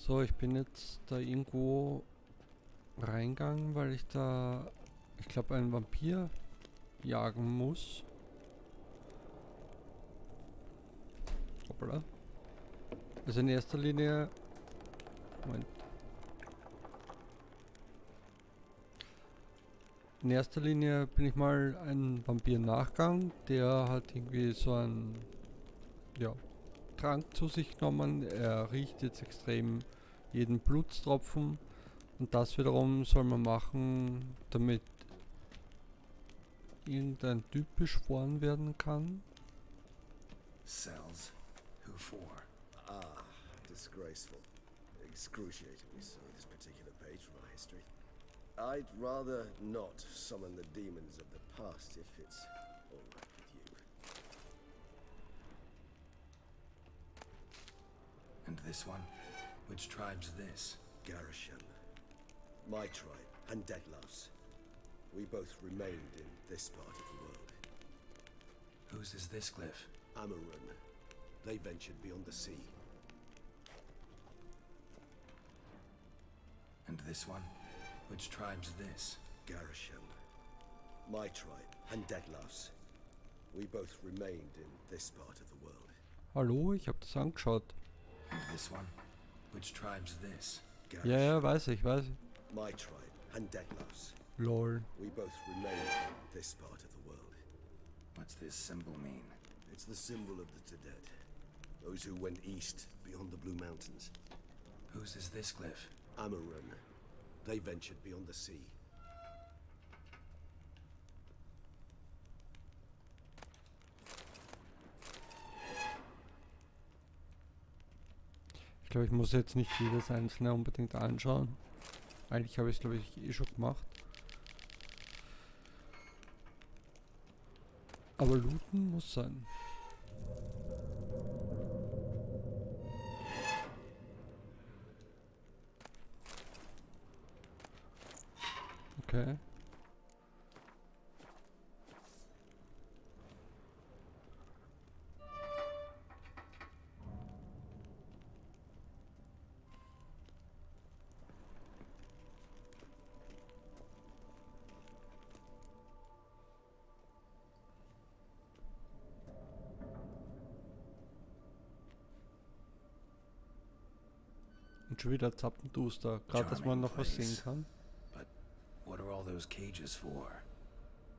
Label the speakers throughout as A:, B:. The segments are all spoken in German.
A: So, ich bin jetzt da irgendwo reingegangen, weil ich da, ich glaube, einen Vampir jagen muss. Hoppla. Also in erster Linie... Moment. In erster Linie bin ich mal ein Vampir nachgegangen. Der hat irgendwie so einen, ja, Trank zu sich genommen. Er riecht jetzt extrem jeden Blutstropfen. Und das wiederum soll man machen, damit irgendein Typ beschworen werden kann.
B: Cells? Who for?
C: Ah, disgraceful. Excruciatingly so, this particular page from our history. I'd rather not summon the demons of the past if it's all right with you.
B: And this one? Which tribe's this?
C: Garisham. My tribe, and Detlav's. We both remained in this part of the world.
B: Whose is this glyph?
C: Amarun. They ventured beyond the sea.
B: And this one? Which tribe's this?
C: Garisham. My tribe, and Detlav's. We both remained in this part of the world.
A: Hallo, ich habe das angeschaut.
B: And this one? Which tribe's this?
A: Ja, ja, weiß ich, weiß ich.
C: My tribe, and Detlav's.
A: Lol.
C: We both remain in this part of the world.
B: What's this symbol mean?
C: It's the symbol of the Tedet. Those who went east, beyond the Blue Mountains.
B: Whose is this glyph?
C: Amarun. They ventured beyond the sea.
A: Ich glaube, ich muss jetzt nicht jedes einzelne unbedingt anschauen. Eigentlich habe ich es, glaube ich, eh schon gemacht. Aber looten muss sein. Okay. Und schon wieder Zappenduster. Gerade, dass man noch was sehen kann.
B: But what are all those cages for?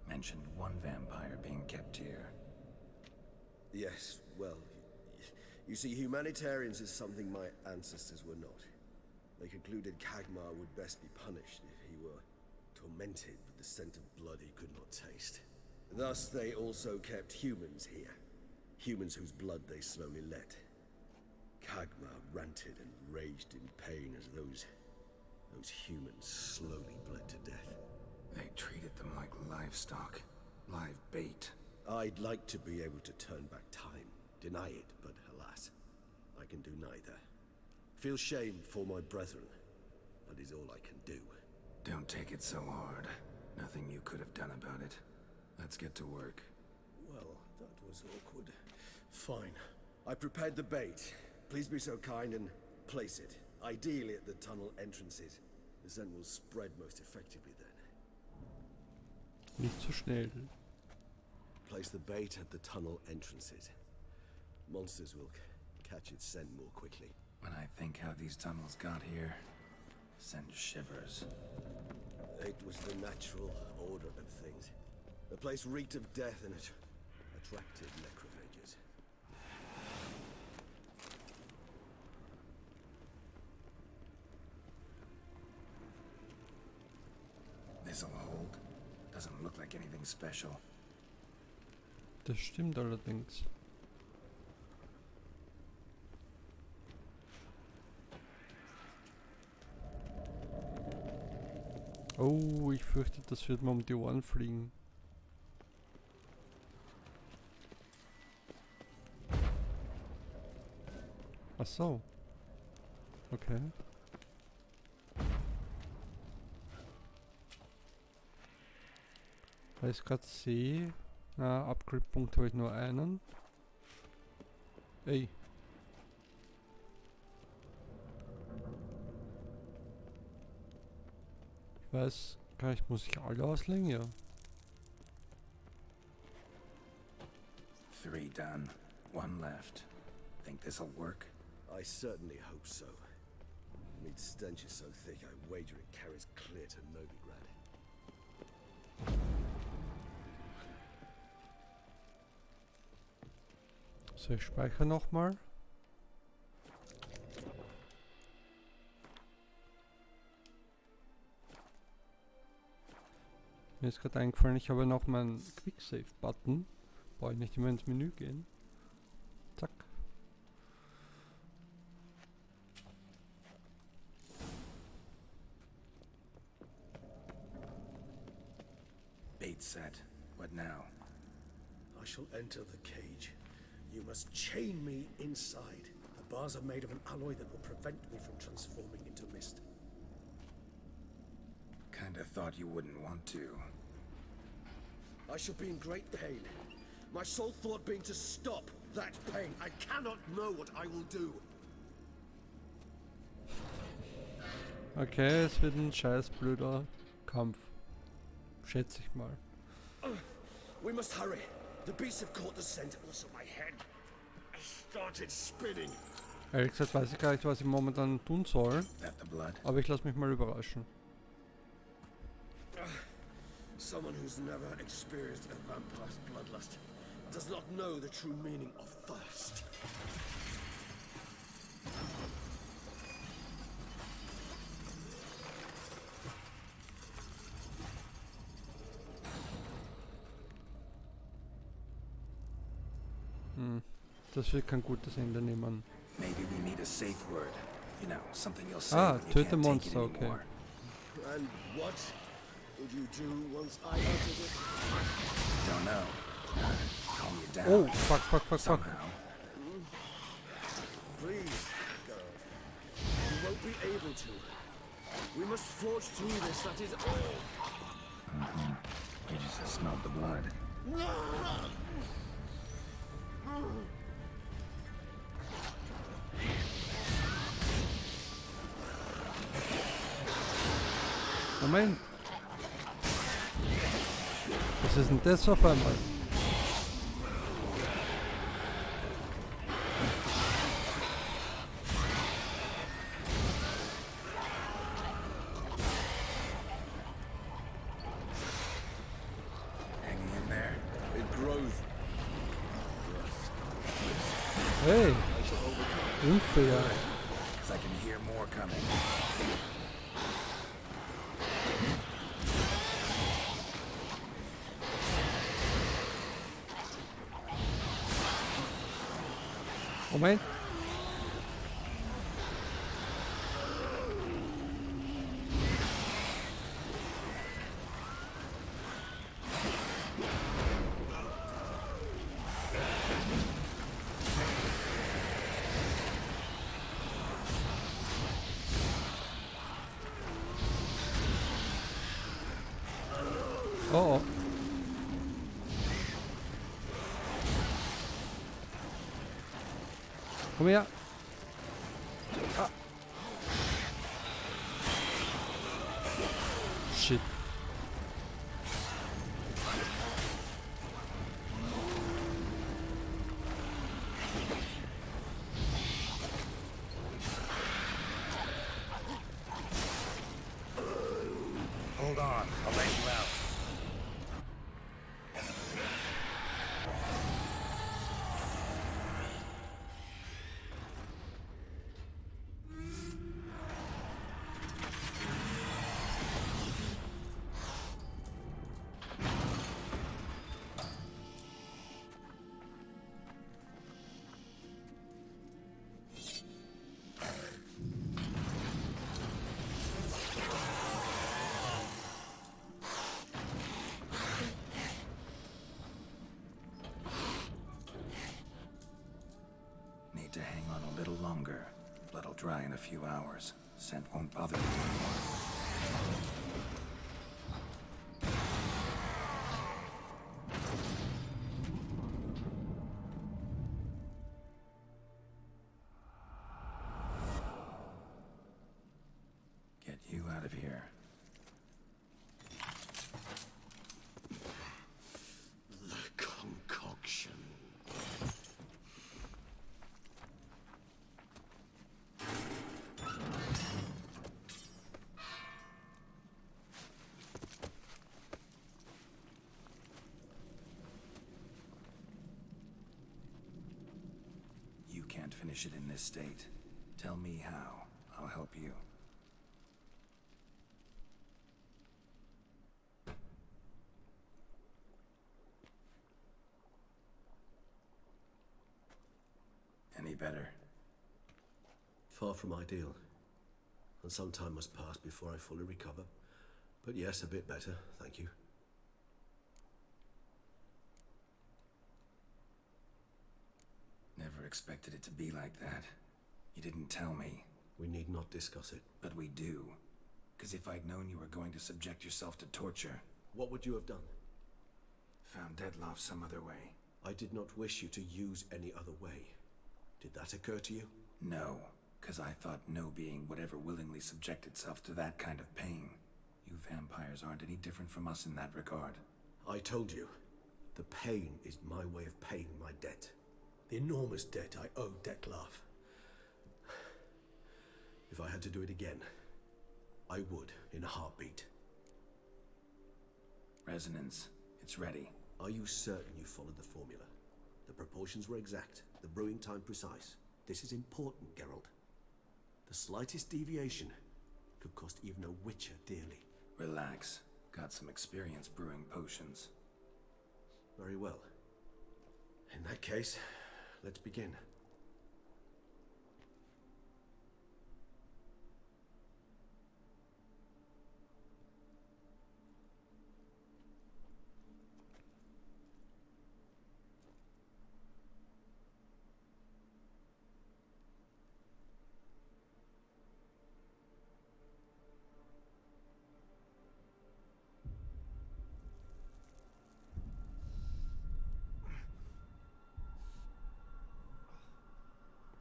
B: Mentioned one vampire being kept here.
C: Yes, well, you see, humanitarians is something my ancestors were not. They concluded Kagmar would best be punished if he were tormented with the scent of blood he could not taste. Thus, they also kept humans here. Humans whose blood they slowly let. Kagmar ranted and raged in pain as those humans slowly bled to death.
B: They treated them like livestock. Live bait.
C: I'd like to be able to turn back time, deny it, but alas, I can do neither. Feel shame for my brethren. That is all I can do.
B: Don't take it so hard. Nothing you could have done about it. Let's get to work.
C: Well, that was awkward. Fine. I prepared the bait. Please be so kind and place it. Ideally at the tunnel entrances. The scent will spread most effectively then.
A: Nicht so schnell.
C: Place the bait at the tunnel entrances. Monsters will catch its scent more quickly.
B: When I think how these tunnels got here, send shivers.
C: It was the natural order of things. The place reeked of death and it attracted necrophages.
B: This'll hold. Doesn't look like anything special.
A: Das stimmt allerdings. Oh, ich fürchte, das wird mir um die Ohren fliegen. Ach so. Okay. Weil ich gerade sehe, Upgrade-Punkt habe ich nur einen. Ey. Ich weiß gar nicht, muss ich alle auslegen? Ja.
B: 3 done. 1 left. Think this'll work?
C: I certainly hope so. Meat stench is so thick, I wager it carries clear to Novigrad.
A: So, ich speichere nochmal. Mir ist gerade eingefallen, ich habe noch meinen Quicksave-Button. Brauche ich nicht immer ins Menü gehen. Zack.
B: Bait set. What now?
C: I shall enter the cage. You must chain me inside. The bars are made of an alloy that will prevent me from transforming into mist.
B: Kinda thought you wouldn't want to.
C: I shall be in great pain. My sole thought being to stop that pain. I cannot know what I will do.
A: Okay, es wird ein scheiß blöder Kampf. Schätze ich mal.
C: We must hurry. The beasts have caught the scent. Also my head. I started spinning.
A: Ehrlich gesagt weiß ich gar nicht, was ich momentan tun soll.
B: That the blood?
A: Aber ich lasse mich mal überraschen.
C: Someone who's never experienced a vampire's bloodlust does not know the true meaning of thirst.
A: Das wird kein gutes Ende nehmen.
B: Maybe we need a safe word. You know, something you'll say
A: Ah,
B: when you
A: töte
B: can't take it
A: Monster, okay.
B: anymore.
C: And what would you do once I uttered it?
B: Don't know. Calm you down.
A: Oh, fuck.
B: Somehow.
C: Please, girl. You won't be able to. We must forge through this, that is all.
B: You just smelled the blood.
A: Moment. Was ist denn das auf einmal?
B: Hanging in there.
C: It grows.
A: Hey, unfair.
B: Because I can hear more coming.
A: Moment. Oh. Komm her. Ah. Shit.
B: Hold on. I'll let you out. Need to hang on a little longer. Blood'll dry in a few hours. Scent won't bother you anymore. Get you out of here. finish it in this state. Tell me how. I'll help you. Any better?
C: Far from ideal. And some time must pass before I fully recover. But yes, a bit better, thank you.
B: Never expected it to be like that. You didn't tell me.
C: We need not discuss it.
B: But we do. Because if I'd known you were going to subject yourself to torture...
C: What would you have done?
B: Found Dettlaff some other way.
C: I did not wish you to use any other way. Did that occur to you?
B: No, because I thought no being would ever willingly subject itself to that kind of pain. You vampires aren't any different from us in that regard.
C: I told you, the pain is my way of paying my debt. The enormous debt I owe Dettlaff. If I had to do it again, I would in a heartbeat.
B: Resonance, it's ready.
C: Are you certain you followed the formula? The proportions were exact, the brewing time precise. This is important, Geralt. The slightest deviation could cost even a witcher dearly.
B: Relax. Got some experience brewing potions.
C: Very well. In that case, let's begin.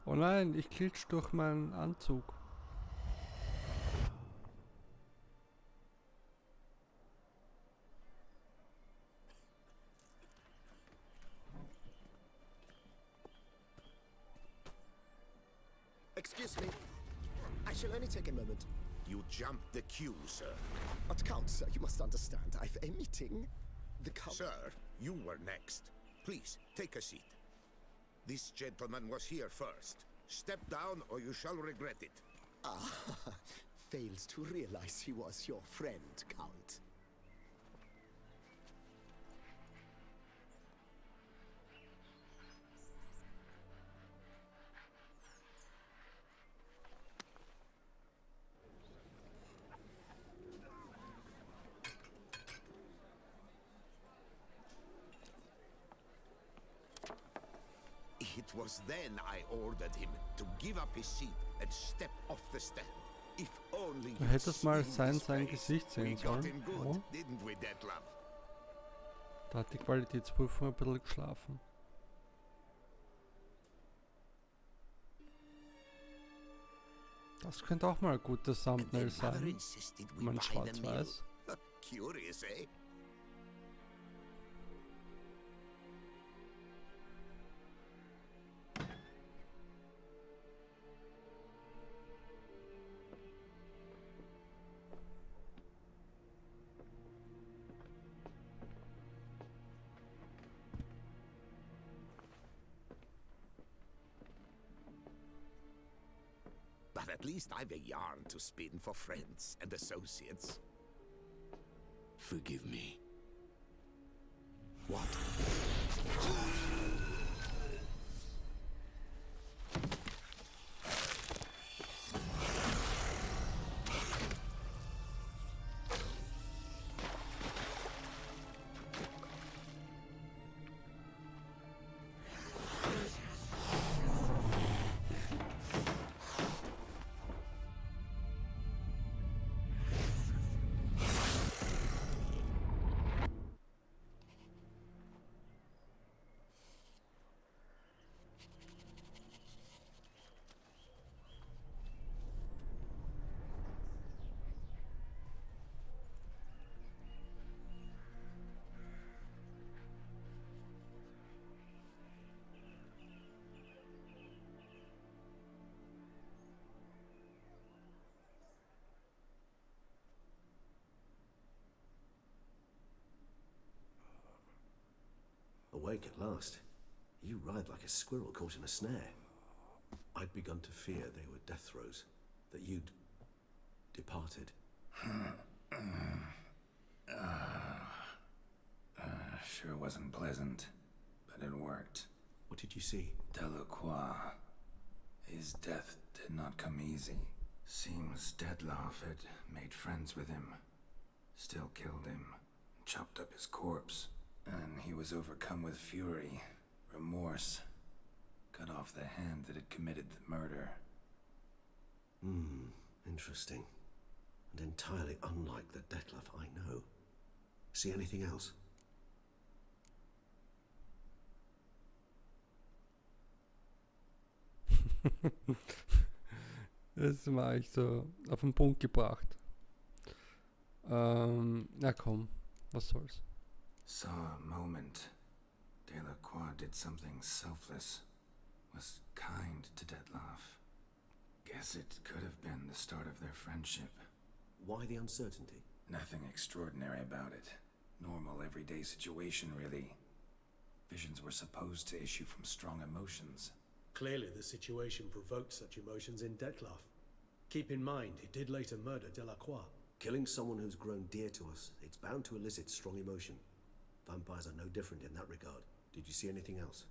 A: Oh nein, ich glitsch durch meinen Anzug.
D: Excuse me. I shall only take a moment.
E: You jumped the queue, sir.
D: But Count, sir, you must understand. I've a meeting. The Count...
E: Sir, you were next. Please, take a seat. This gentleman was here first. Step down or you shall regret it.
D: Ah, fails to realize he was your friend, Count.
E: It was then I ordered him to give up his seat and step off the stand. If only
A: Du
E: you'd
A: hättest mal
E: seen his
A: sein
E: face.
A: Gesicht
E: We
A: sehen
E: got
A: sollen.
E: him good,
A: Oh,
E: didn't we, Dettlaff?
A: da hat die Qualitätsprüfung ein bisschen geschlafen. Das könnte auch mal ein gutes Thumbnail
E: And their mother
A: sein.
E: insisted we
A: Mein
E: buy the meal.
A: Schwarz-Weiß.
E: Curious, eh? But at least I've a yarn to spin for friends and associates.
B: Forgive me.
E: What?
C: Awake at last. You ride like a squirrel caught in a snare. I'd begun to fear they were death throes, that you'd departed.
B: Sure wasn't pleasant, but it worked.
C: What did you see?
B: Delacroix. His death did not come easy. Seems Dettlaff had made friends with him. Still killed him. Chopped up his corpse. And he was overcome with fury, remorse. Cut off the hand that had committed the murder.
C: Interesting. And entirely unlike the Dettlaff I know. See anything else?
A: Das war ich so auf den Punkt gebracht. Na komm, was soll's.
B: Saw a moment. Delacroix did something selfless. Was kind to Dettlaff. Guess it could have been the start of their friendship.
C: Why the uncertainty?
B: Nothing extraordinary about it. Normal, everyday situation, really. Visions were supposed to issue from strong emotions.
F: Clearly the situation provoked such emotions in Dettlaff. Keep in mind, he did later murder Delacroix.
C: Killing someone who's grown dear to us, it's bound to elicit strong emotion. Vampires are no different in that regard. Did you see anything else?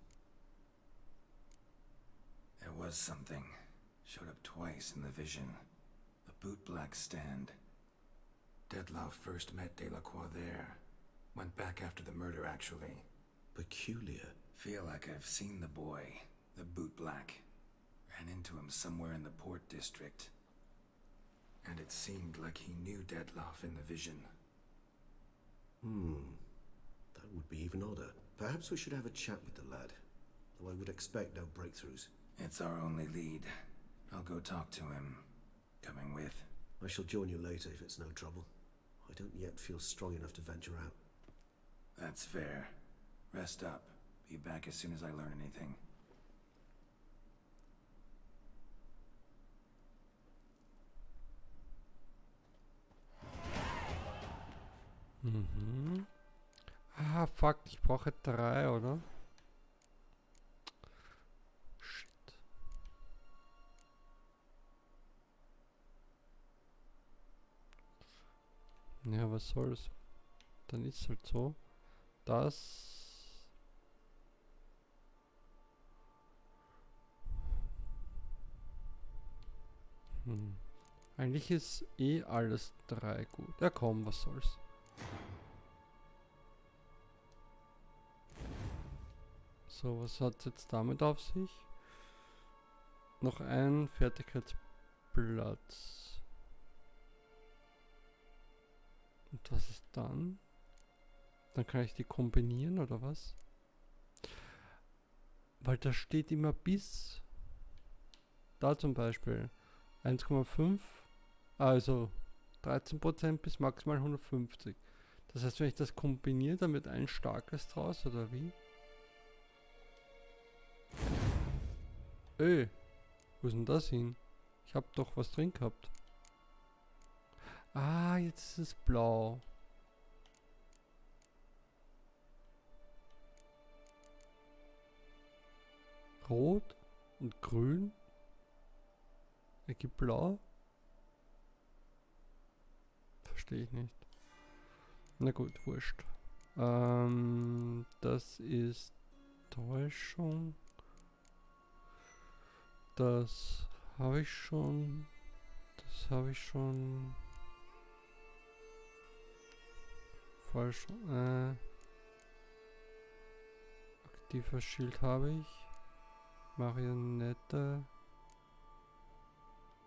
B: There was something. Showed up twice in the vision. A bootblack stand. Dettlaff first met Delacroix there. Went back after the murder, actually.
C: Peculiar.
B: Feel like I've seen the boy. The bootblack. Ran into him somewhere in the Port District. And it seemed like he knew Dettlaff in the vision.
C: That would be even odder. Perhaps we should have a chat with the lad. Though I would expect no breakthroughs.
B: It's our only lead. I'll go talk to him. Coming with.
C: I shall join you later if it's no trouble. I don't yet feel strong enough to venture out.
B: That's fair. Rest up. Be back as soon as I learn anything.
A: Ah, fuck, ich brauche 3, oder? Shit. Ja, was soll's? Dann ist halt so. Das... Eigentlich ist eh alles 3 gut. Ja komm, was soll's. So, was hat es jetzt damit auf sich? Noch ein Fertigkeitsplatz. Und was ist dann? Dann kann ich die kombinieren oder was? Weil da steht immer bis. Da zum Beispiel 1,5. Also 13% bis maximal 150. Das heißt, wenn ich das kombiniere, dann wird ein starkes draus, oder wie? Wo ist denn das hin? Ich habe doch was drin gehabt. Ah, jetzt ist es blau. Rot und grün ergibt blau. Verstehe ich nicht. Na gut, wurscht. Das ist Täuschung. Das habe ich schon. Das habe ich schon. Falsch. Aktiver Schild habe ich. Marionette.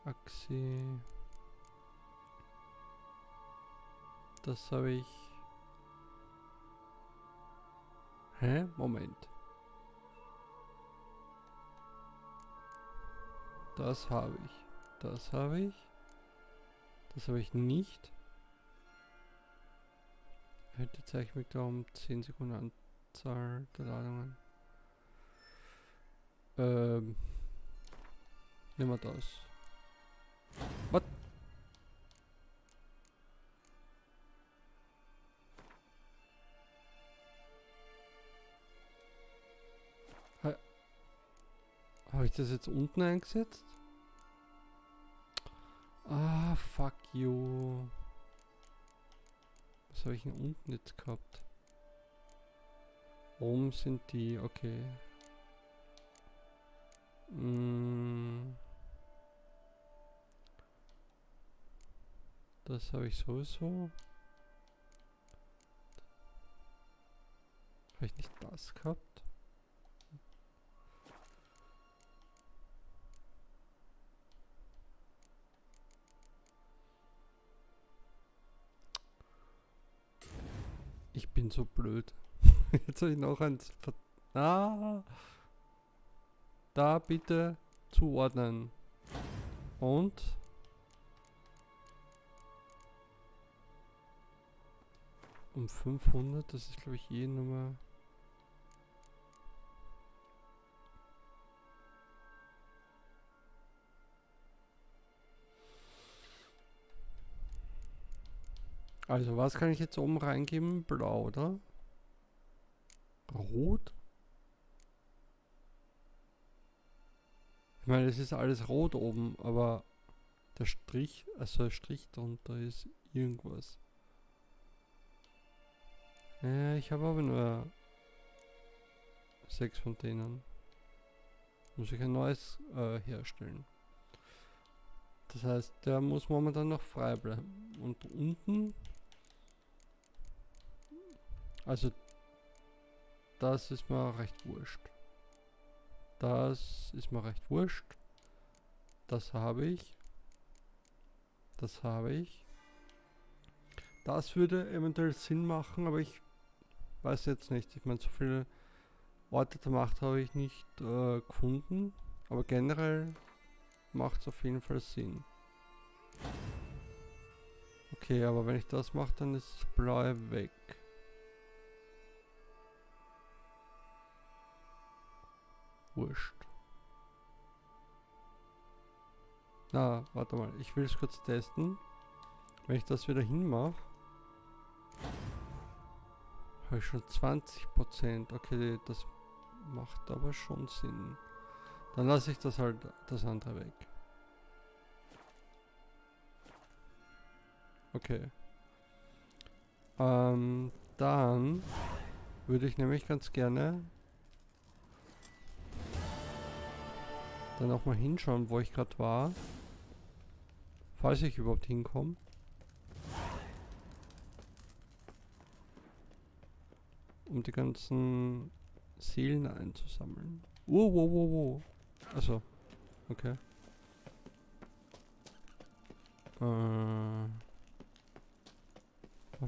A: Axi. Das habe ich. Hä? Moment. Das habe ich. Das habe ich. Das habe ich nicht. Heute zeige ich mich da um 10 Sekunden Anzahl der Ladungen. Nehmen wir das. Was? Habe ich das jetzt unten eingesetzt? Ah, fuck you. Was habe ich denn unten jetzt gehabt? Oben sind die, okay. Das habe ich sowieso. Habe ich nicht das gehabt? Ich bin so blöd. Jetzt habe ich noch eins. Da bitte zuordnen. Und? Um 500, das ist glaube ich eh Nummer. Also was kann ich jetzt oben reingeben? Blau, oder? Rot? Ich meine, es ist alles rot oben, aber der Strich, also der Strich drunter ist irgendwas. Ich habe aber nur 6 von denen. Muss ich ein neues herstellen. Das heißt, der muss momentan noch frei bleiben. Und unten, also das ist mir recht wurscht. Das ist mir recht wurscht. Das habe ich. Das habe ich. Das würde eventuell Sinn machen, aber ich weiß jetzt nicht. Ich meine, so viele Orte der Macht habe ich nicht gefunden. Aber generell macht es auf jeden Fall Sinn. Okay, aber wenn ich das mache, dann ist das Blaue weg. Wurscht. Na, warte mal. Ich will es kurz testen. Wenn ich das wieder hinmache, habe ich schon 20%. Okay, das macht aber schon Sinn. Dann lasse ich das halt, das andere weg. Okay. Dann würde ich nämlich ganz gerne dann auch mal hinschauen, wo ich gerade war. Falls ich überhaupt hinkomme. Um die ganzen Seelen einzusammeln. Wow. Also, okay. War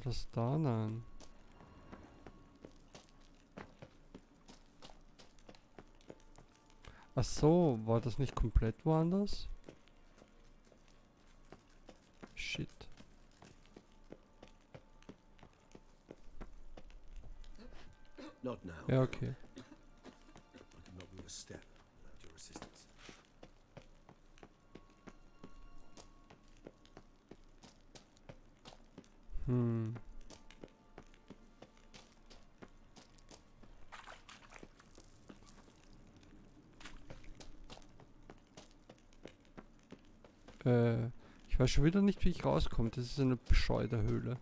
A: das da? Nein. Ach so, war das nicht komplett woanders? Shit.
C: Not now.
A: Ja, okay.
C: I could not move a step without your assistance.
A: Ich weiß schon wieder nicht, wie ich rauskomme. Das ist eine bescheuerte Höhle.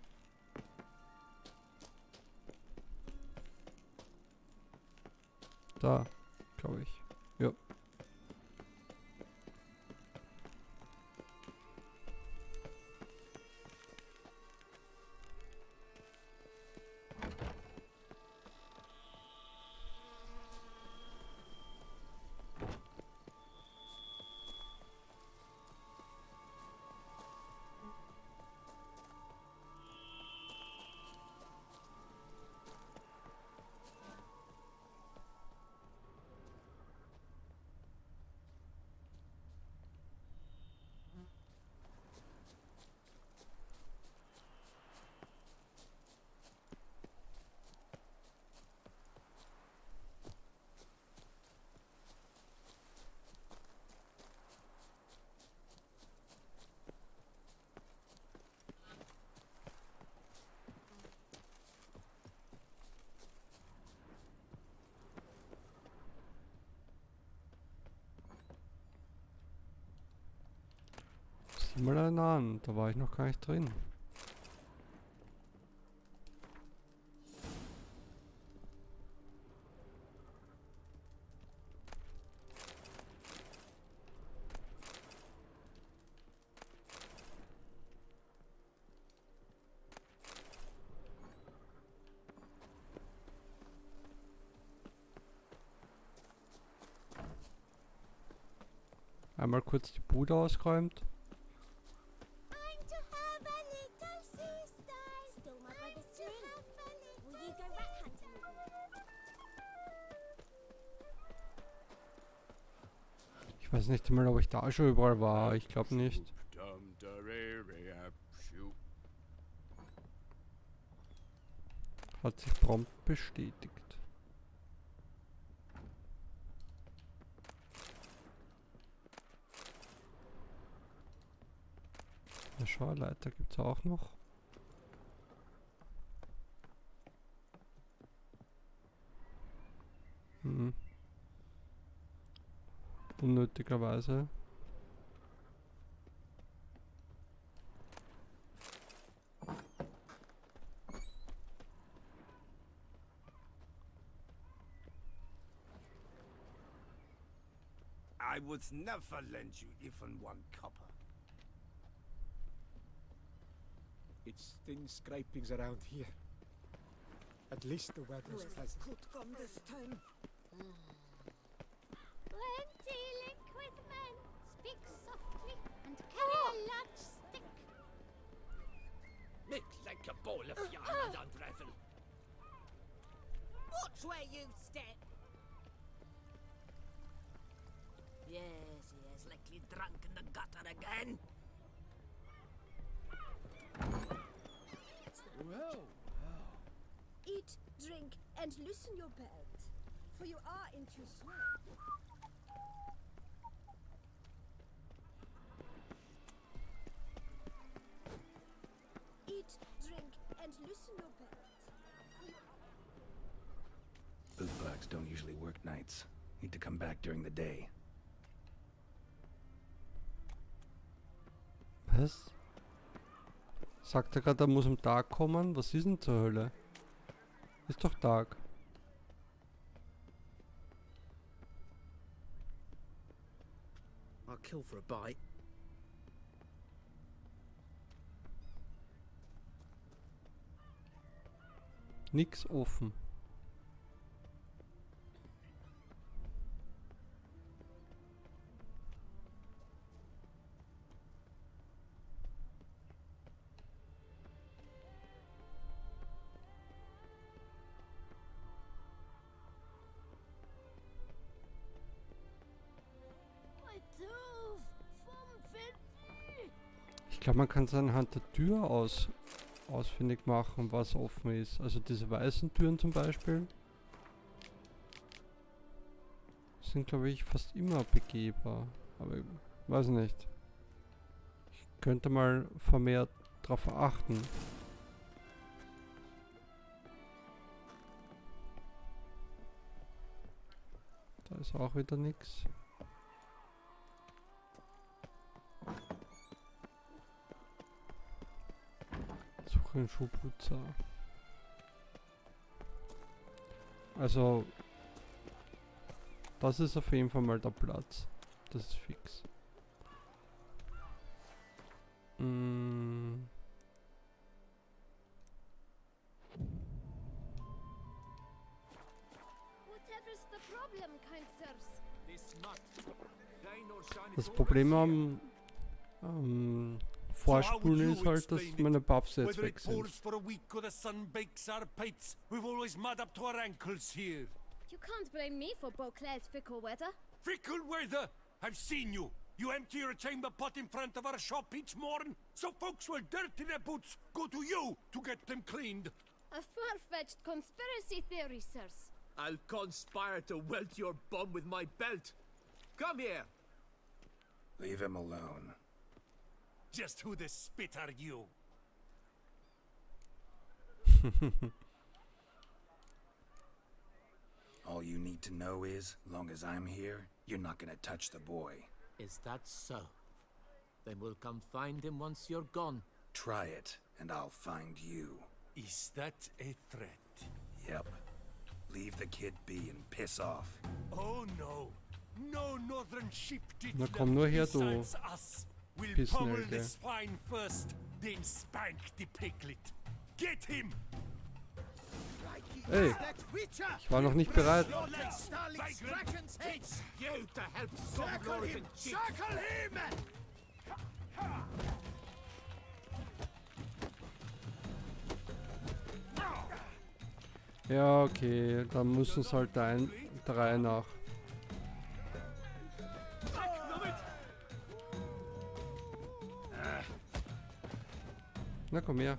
A: Da, glaube ich. Ja. Sieh mal einen an, da war ich noch gar nicht drin. Einmal kurz die Bude ausgeräumt.
G: I'm to have a little sister. Stole my brother's sling. Will you go rat hunting with me?
A: Ich weiß nicht einmal, ob ich da schon überall war. Ich glaube nicht. Hat sich prompt bestätigt. Eine Schauleiter gibt es auch noch. Unnötigerweise.
H: I would never lend you even one copper.
I: It's thin scrapings around here. At least the weather's pleasant.
G: Could come this time. Plenty liquid men. Speak softly and carry a large stick.
H: Make like a bowl of yarn and unravel.
G: Watch where you step.
J: Yes, likely drunk in the gutter again.
G: Eat, drink, and loosen your belt, for you are in too small. Eat, drink, and loosen your belt.
B: Bootbugs don't usually work nights. Need to come back during the day.
A: Was? Sagt er gerade, er muss am Tag kommen? Was ist denn zur Hölle? Ist doch Tag.
H: I'll kill for a bite.
A: Nix offen. Ich glaube, man kann es anhand der Tür ausfindig machen, was offen ist. Also diese weißen Türen zum Beispiel sind, glaube ich, fast immer begehbar. Aber ich weiß nicht. Ich könnte mal vermehrt darauf achten. Da ist auch wieder nichts. Suche einen Schuhputzer. Also, das ist auf jeden Fall mal der Platz. Das ist fix. Das Problem am Vorspulen ist halt, dass meine Buffs jetzt weg sind.
H: For a week or the sun bakes our pates. We've always mud up to our ankles here.
G: You can't blame me for Beauclair's fickle weather.
H: Fickle weather! I've seen you. You empty your chamber pot in front of our shop each morn, so folks will dirty their boots, go to you to get them cleaned.
G: A far-fetched conspiracy theory, sirs.
K: I'll conspire to welt your bum with my belt. Come here.
B: Leave him alone.
H: Just who the spit are you?
B: All you need to know is, long as I'm here, you're not gonna touch the boy.
K: Is that so? Then we'll come find him once you're gone.
B: Try it, and I'll find you.
H: Is that a threat?
B: Yep. Leave the kid be and piss off.
H: Oh no. No northern sheep did
A: Na komm nur her, du
H: besides us. We'll pummel the
A: Pissnelke.
H: swine first, then spank the piglet. Get him!
A: Ey, ich war noch nicht bereit.
K: It's you to help some northern sheep.
H: Circle him!
A: Ja, okay, dann müssen es halt drei nach. Na komm her.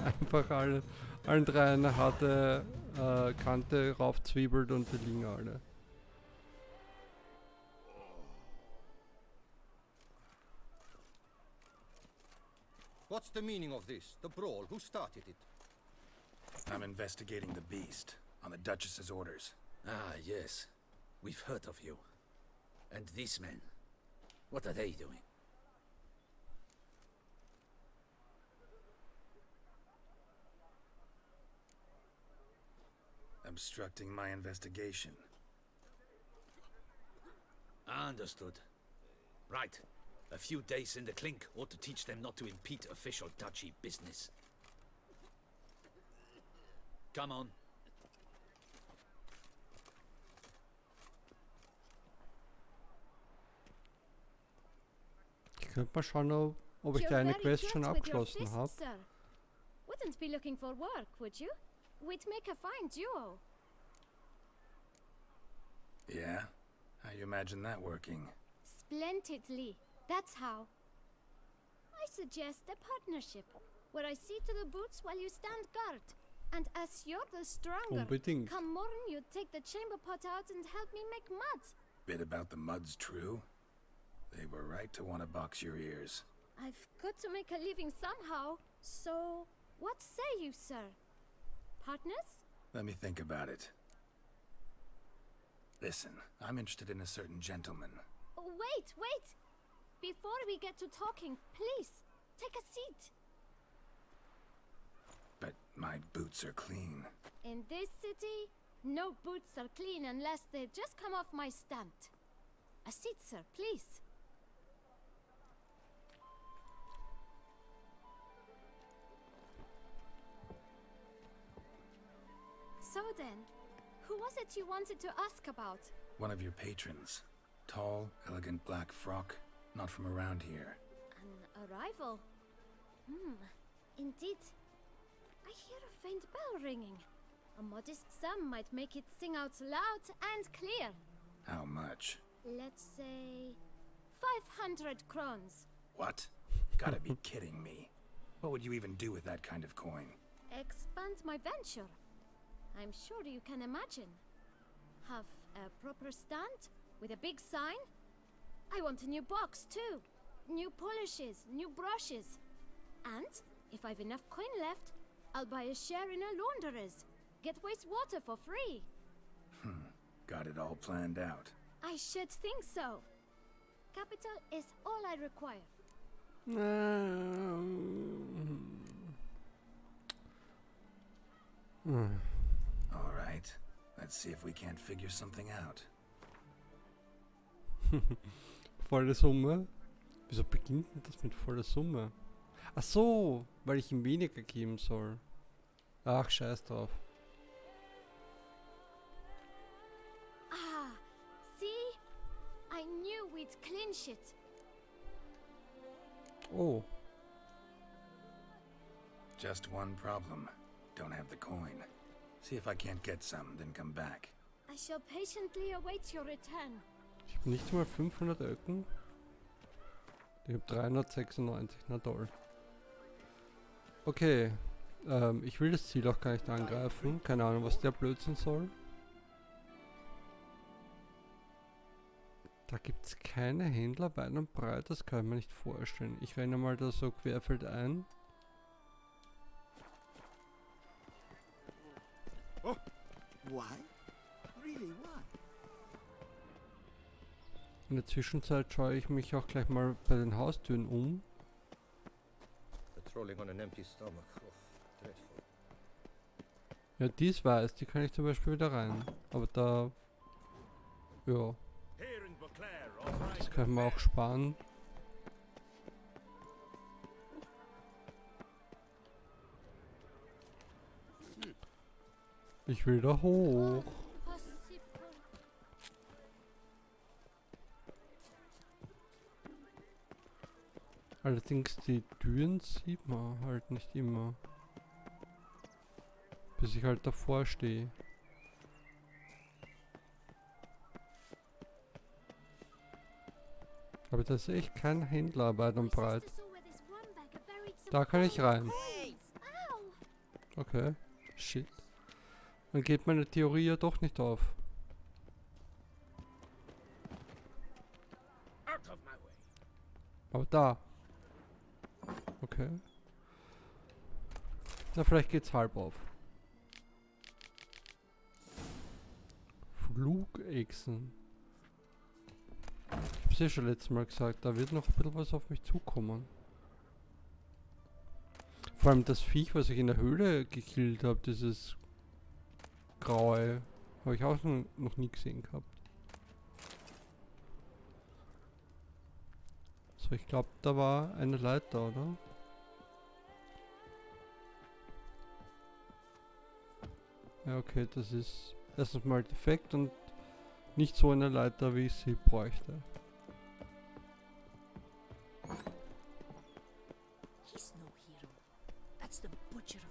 A: Einfach allen drei eine harte Kante raufzwiebelt und die liegen alle.
L: What's the meaning of this? The brawl? Who started it?
B: I'm investigating the beast, on the Duchess's orders.
M: Ah, yes. We've heard of you. And these men, what are they doing?
B: Obstructing my investigation.
M: Understood. Right. A few days in the clink ought to teach them not to impede official duchy business. Come on.
A: Ich könnte mal schauen, ob ich deine Quest schon abgeschlossen habe.
G: Wouldn't be looking for work, would you? We'd make a fine duo.
B: Yeah? How you imagine that working?
G: Splendidly. That's how. I suggest a partnership, where I see to the boots while you stand guard. And as you're the stronger,
A: Unbedingt.
G: come morn you take the chamber pot out and help me make mud.
B: Bit about the mud's true? They were right to want to box your ears.
G: I've got to make a living somehow, so what say you, sir? Partners?
B: Let me think about it. Listen, I'm interested in a certain gentleman.
G: Oh, wait! Before we get to talking, please, take a seat.
B: But my boots are clean.
G: In this city, no boots are clean unless they just come off my stand. A seat, sir, please. So then, who was it you wanted to ask about?
B: One of your patrons. Tall, elegant black frock. Not from around here.
G: An arrival? Indeed. I hear a faint bell ringing. A modest sum might make it sing out loud and clear.
B: How much?
G: Let's say 500 crowns.
B: What? Gotta be kidding me. What would you even do with that kind of coin?
G: Expand my venture. I'm sure you can imagine. Have a proper stand with a big sign. I want a new box too. New polishes, new brushes. And if I've enough coin left, I'll buy a share in a launderer's. Get wastewater for free.
B: Got it all planned out.
G: I should think so. Capital is all I require.
B: All right. Let's see if we can't figure something out.
A: Volle Summe? Wieso beginnt denn das mit voller Summe? Ach so, weil ich ihm weniger geben soll. Ach, scheiß drauf.
G: Ah, see? I knew we'd clinch it.
A: Oh.
B: Just one problem. Don't have the coin. See if I can't get some, then come back.
G: I shall patiently await your return.
A: Ich habe nicht mal 500 Öcken. Ich habe 396, na toll. Okay, ich will das Ziel auch gar nicht angreifen. Keine Ahnung, was der Blödsinn soll. Da gibt es keine Händler weit und breit, das kann ich mir nicht vorstellen. Ich renne mal da so querfeldein.
D: Why? Really, why?
A: In der Zwischenzeit schaue ich mich auch gleich mal bei den Haustüren um.
L: Patrolling on an empty stomach. Oh, dreadful.
A: Ja, die ist weiß, die kann ich zum Beispiel wieder rein. Aber da... Ja. Das kann ich mir auch sparen. Ich will da hoch. Allerdings die Türen sieht man halt nicht immer. Bis ich halt davor stehe. Aber das ist echt kein Händler weit und breit. Da kann ich rein. Okay. Shit. Dann geht meine Theorie ja doch nicht auf. Aber da. Okay. Na, vielleicht geht's halb auf. Flugechsen. Ich hab's ja schon letztes Mal gesagt, da wird noch ein bisschen was auf mich zukommen. Vor allem das Viech, was ich in der Höhle gekillt habe, dieses graue, habe ich auch noch nie gesehen gehabt. So, ich glaube, da war eine Leiter, oder? Ja, okay, das ist erstens mal defekt und nicht so eine Leiter, wie ich sie bräuchte.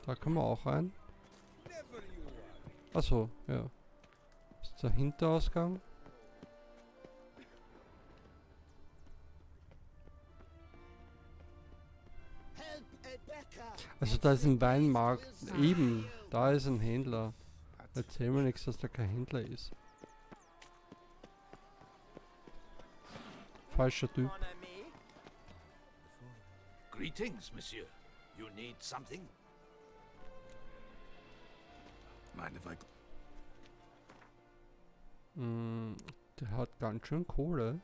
A: Da kann man auch rein. Achso, ja. Ist der Hinterausgang? Also da ist ein Weinmarkt. Eben, da ist ein Händler. Erzähl mir nichts, dass da kein Händler ist. Falscher Typ.
M: Greetings, Monsieur. You need something?
B: Mind if I...
A: Der hat ganz schön Kohle.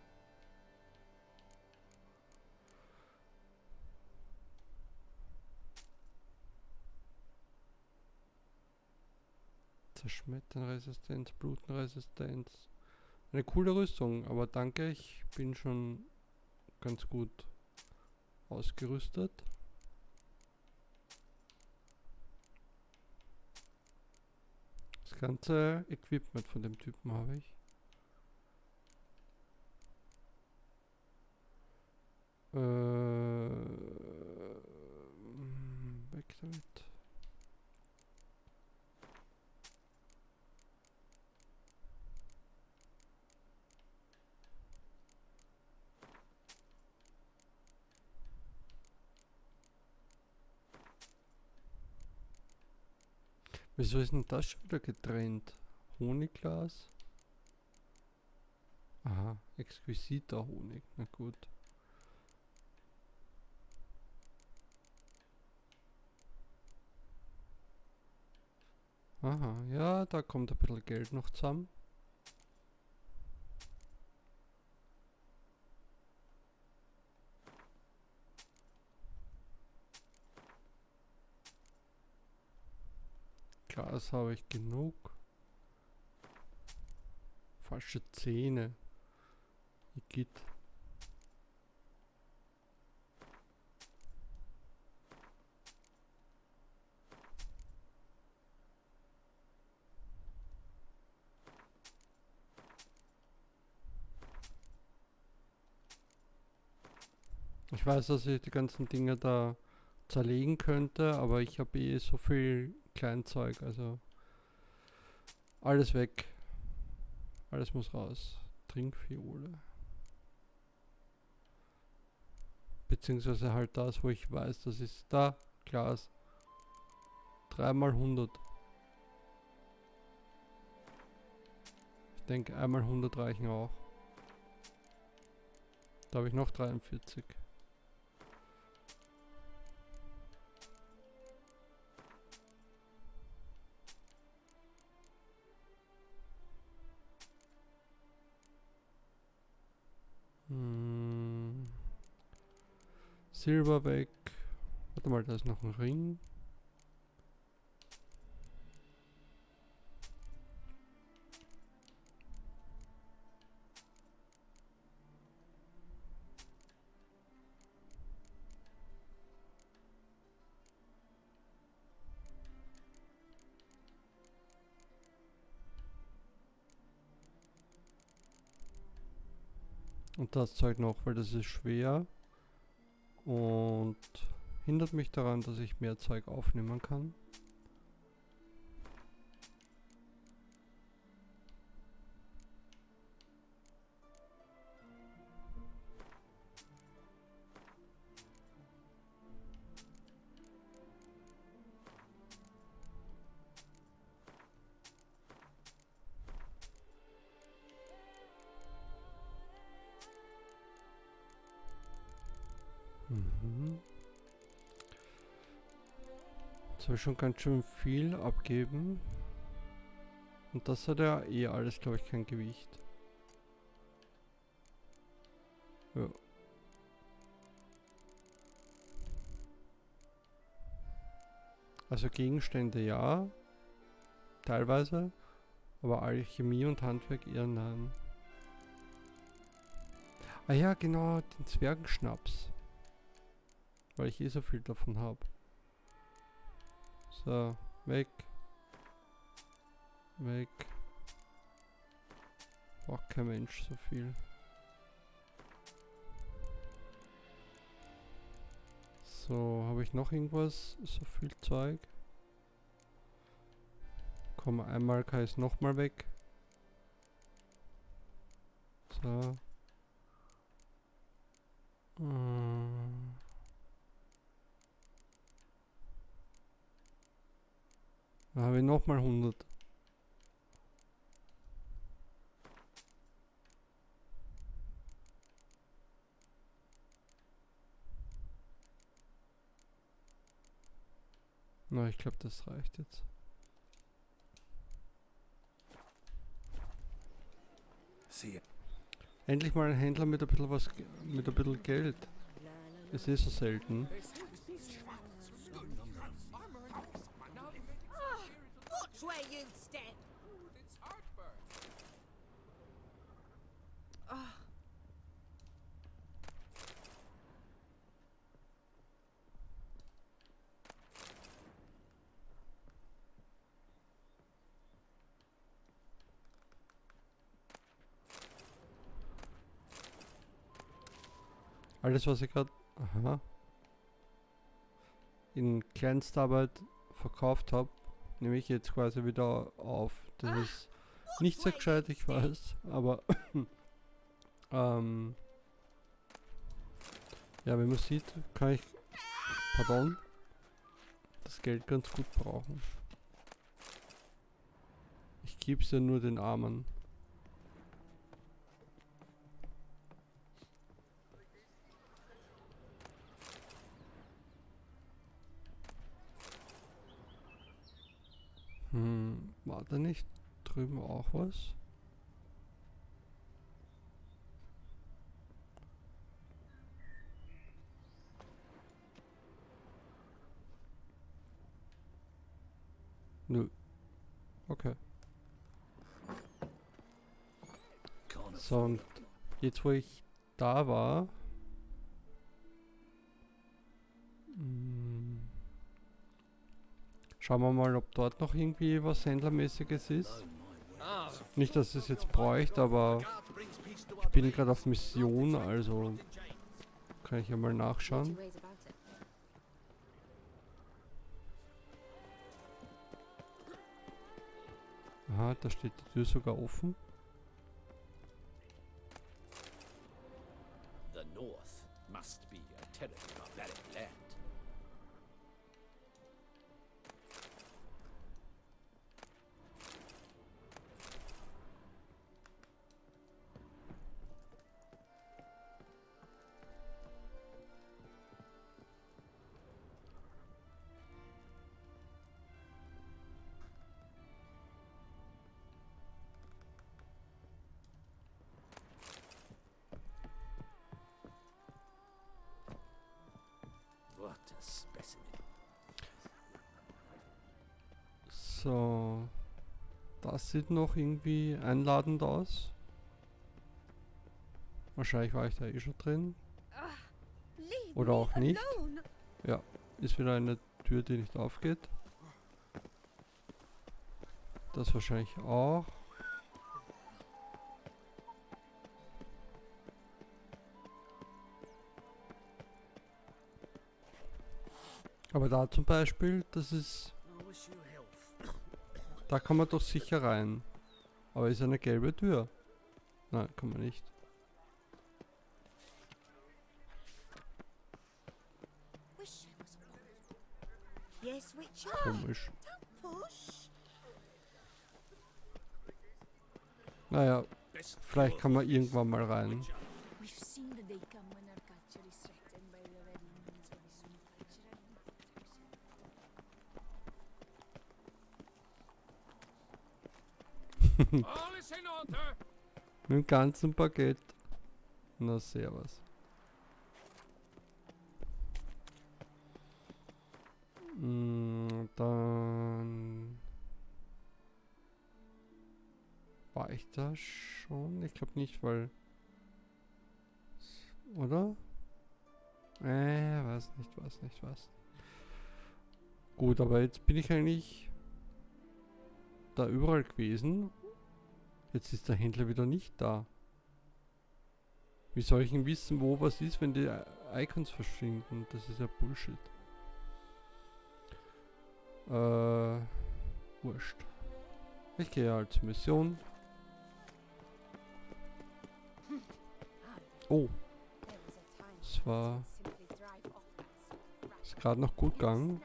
A: Zerschmetternresistenz, Blutenresistenz. Eine coole Rüstung, aber danke, ich bin schon ganz gut ausgerüstet. Das ganze Equipment von dem Typen habe ich. Weg damit. Wieso ist denn das schon wieder getrennt? Honigglas? Aha, exquisiter Honig, na gut. Aha, ja, da kommt ein bisschen Geld noch zusammen. Glas habe ich genug. Falsche Zähne. Igitt. Ich weiß, dass ich die ganzen Dinge da zerlegen könnte, aber ich habe eh so viel Kleinzeug, also alles weg. Alles muss raus. Trinkfiole. Beziehungsweise halt das, wo ich weiß, das ist da. Glas. 3x100. Ich denke, einmal 100 reichen auch. Da habe ich noch 43. Silber weg. Warte mal, da ist noch ein Ring. Und das Zeug noch, weil das ist schwer und hindert mich daran, dass ich mehr Zeug aufnehmen kann. Jetzt habe ich schon ganz schön viel abgeben. Und das hat ja eh alles, glaube ich, kein Gewicht. Ja. Also Gegenstände ja, teilweise, aber Alchemie und Handwerk eher nein. Ah ja, genau, den Zwergenschnaps. Weil ich eh so viel davon habe. So, weg. Weg. Braucht kein Mensch so viel. So, habe ich noch irgendwas? So viel Zeug. Komm, einmal kann ich es nochmal weg. So. Da habe ich nochmal 100. Na, ich glaube, das reicht jetzt. Endlich mal ein Händler mit ein bisschen was, mit ein bisschen Geld. Es ist so selten.
J: Watch where you step.
A: Alles, was ich gerade in Kleinstarbeit verkauft habe, nehme ich jetzt quasi wieder auf. Das ist nicht sehr gescheit, ich weiß, aber ja, wenn man sieht, kann ich, pardon, das Geld ganz gut brauchen. Ich gebe es ja nur den Armen. War da nicht drüben auch was? Nö. Okay. So, und jetzt wo ich da war, schauen wir mal, ob dort noch irgendwie was Händlermäßiges ist. Nicht, dass es jetzt bräuchte, aber ich bin gerade auf Mission, also kann ich ja mal nachschauen. Aha, da steht die Tür sogar offen.
M: The North must be a terribly barbaric land.
I: specimen.
A: So. Das sieht noch irgendwie einladend aus. Wahrscheinlich war ich da eh schon drin. Oder auch nicht. Ja, ist wieder eine Tür, die nicht aufgeht. Das wahrscheinlich auch. Aber da zum Beispiel, das ist... Da kann man doch sicher rein. Aber ist eine gelbe Tür? Nein, kann man nicht.
J: Yes, Witcher.
A: Komisch.
J: Don't push.
A: Naja, vielleicht kann man irgendwann mal rein.
J: We've seen the day come when our capture is threatened by the very means of his own culture.
H: All is in order.
A: Mit dem ganzen Paket. Na, servus. Dann... War ich da schon? Ich glaube nicht, weil... Oder? Weiß nicht. Gut, aber jetzt bin ich eigentlich da überall gewesen. Jetzt ist der Händler wieder nicht da. Wie soll ich denn wissen, wo was ist, wenn die Icons verschwinden? Das ist ja Bullshit. Wurscht. Ich gehe halt zur Mission. Oh. Das war... Ist gerade noch gut gegangen.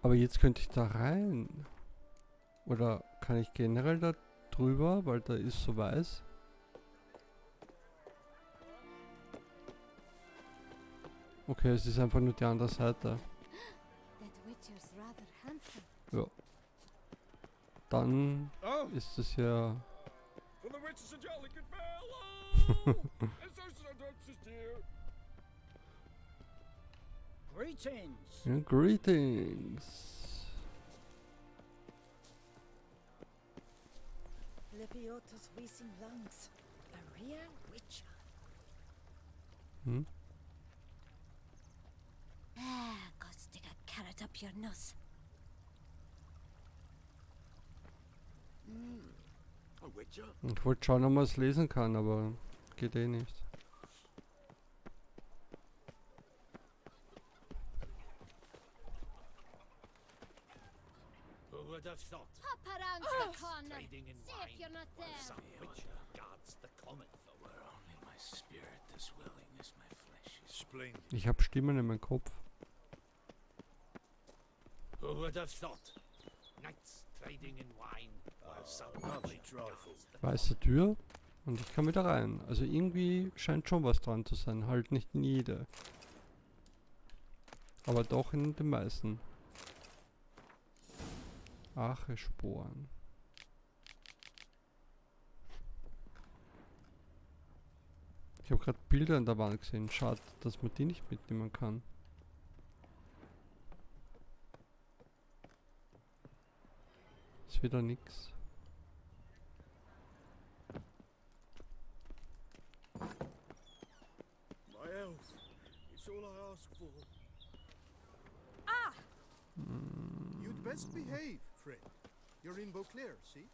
A: Aber jetzt könnte ich da rein. Oder kann ich generell da drüber, weil da ist so weiß. Okay, es ist einfach nur die andere Seite. Ja. Dann ist es ja...
N: Greetings.
A: Ja, greetings.
J: Lepiotus wheezing lungs. A real witcher.
A: Hm?
J: Go stick a carrot up your nose.
C: A witcher?
A: Ich wollte schauen, ob man es lesen kann, aber geht eh nicht.
M: Who would have thought?
G: Hop around the corner.
M: Trading in
G: See if
M: wine
G: you're not
M: while
G: there.
M: some witcher guards the common folk.
B: Where only my spirit is willing as my flesh is.
H: Splendid.
A: Ich habe Stimmen in meinem Kopf.
M: Who would have thought? Knights trading in wine while some witcher guards the
A: Weiße Tür und ich kann wieder rein. Also irgendwie scheint schon was dran zu sein. Halt nicht in jede. Aber doch in den meisten. Ache-Sporen. Ich habe gerade Bilder an der Wand gesehen. Schade, dass man die nicht mitnehmen kann. Ist wieder nix.
C: My health. It's all I ask for.
O: You'd best behave, friend. You're in Beauclair, see?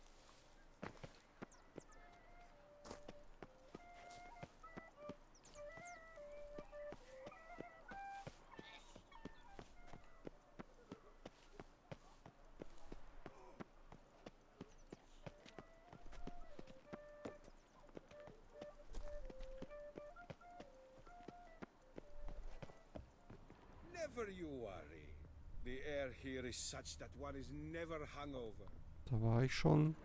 P: Never you worry. The air here is such that one is never hungover.
A: Da war ich schon.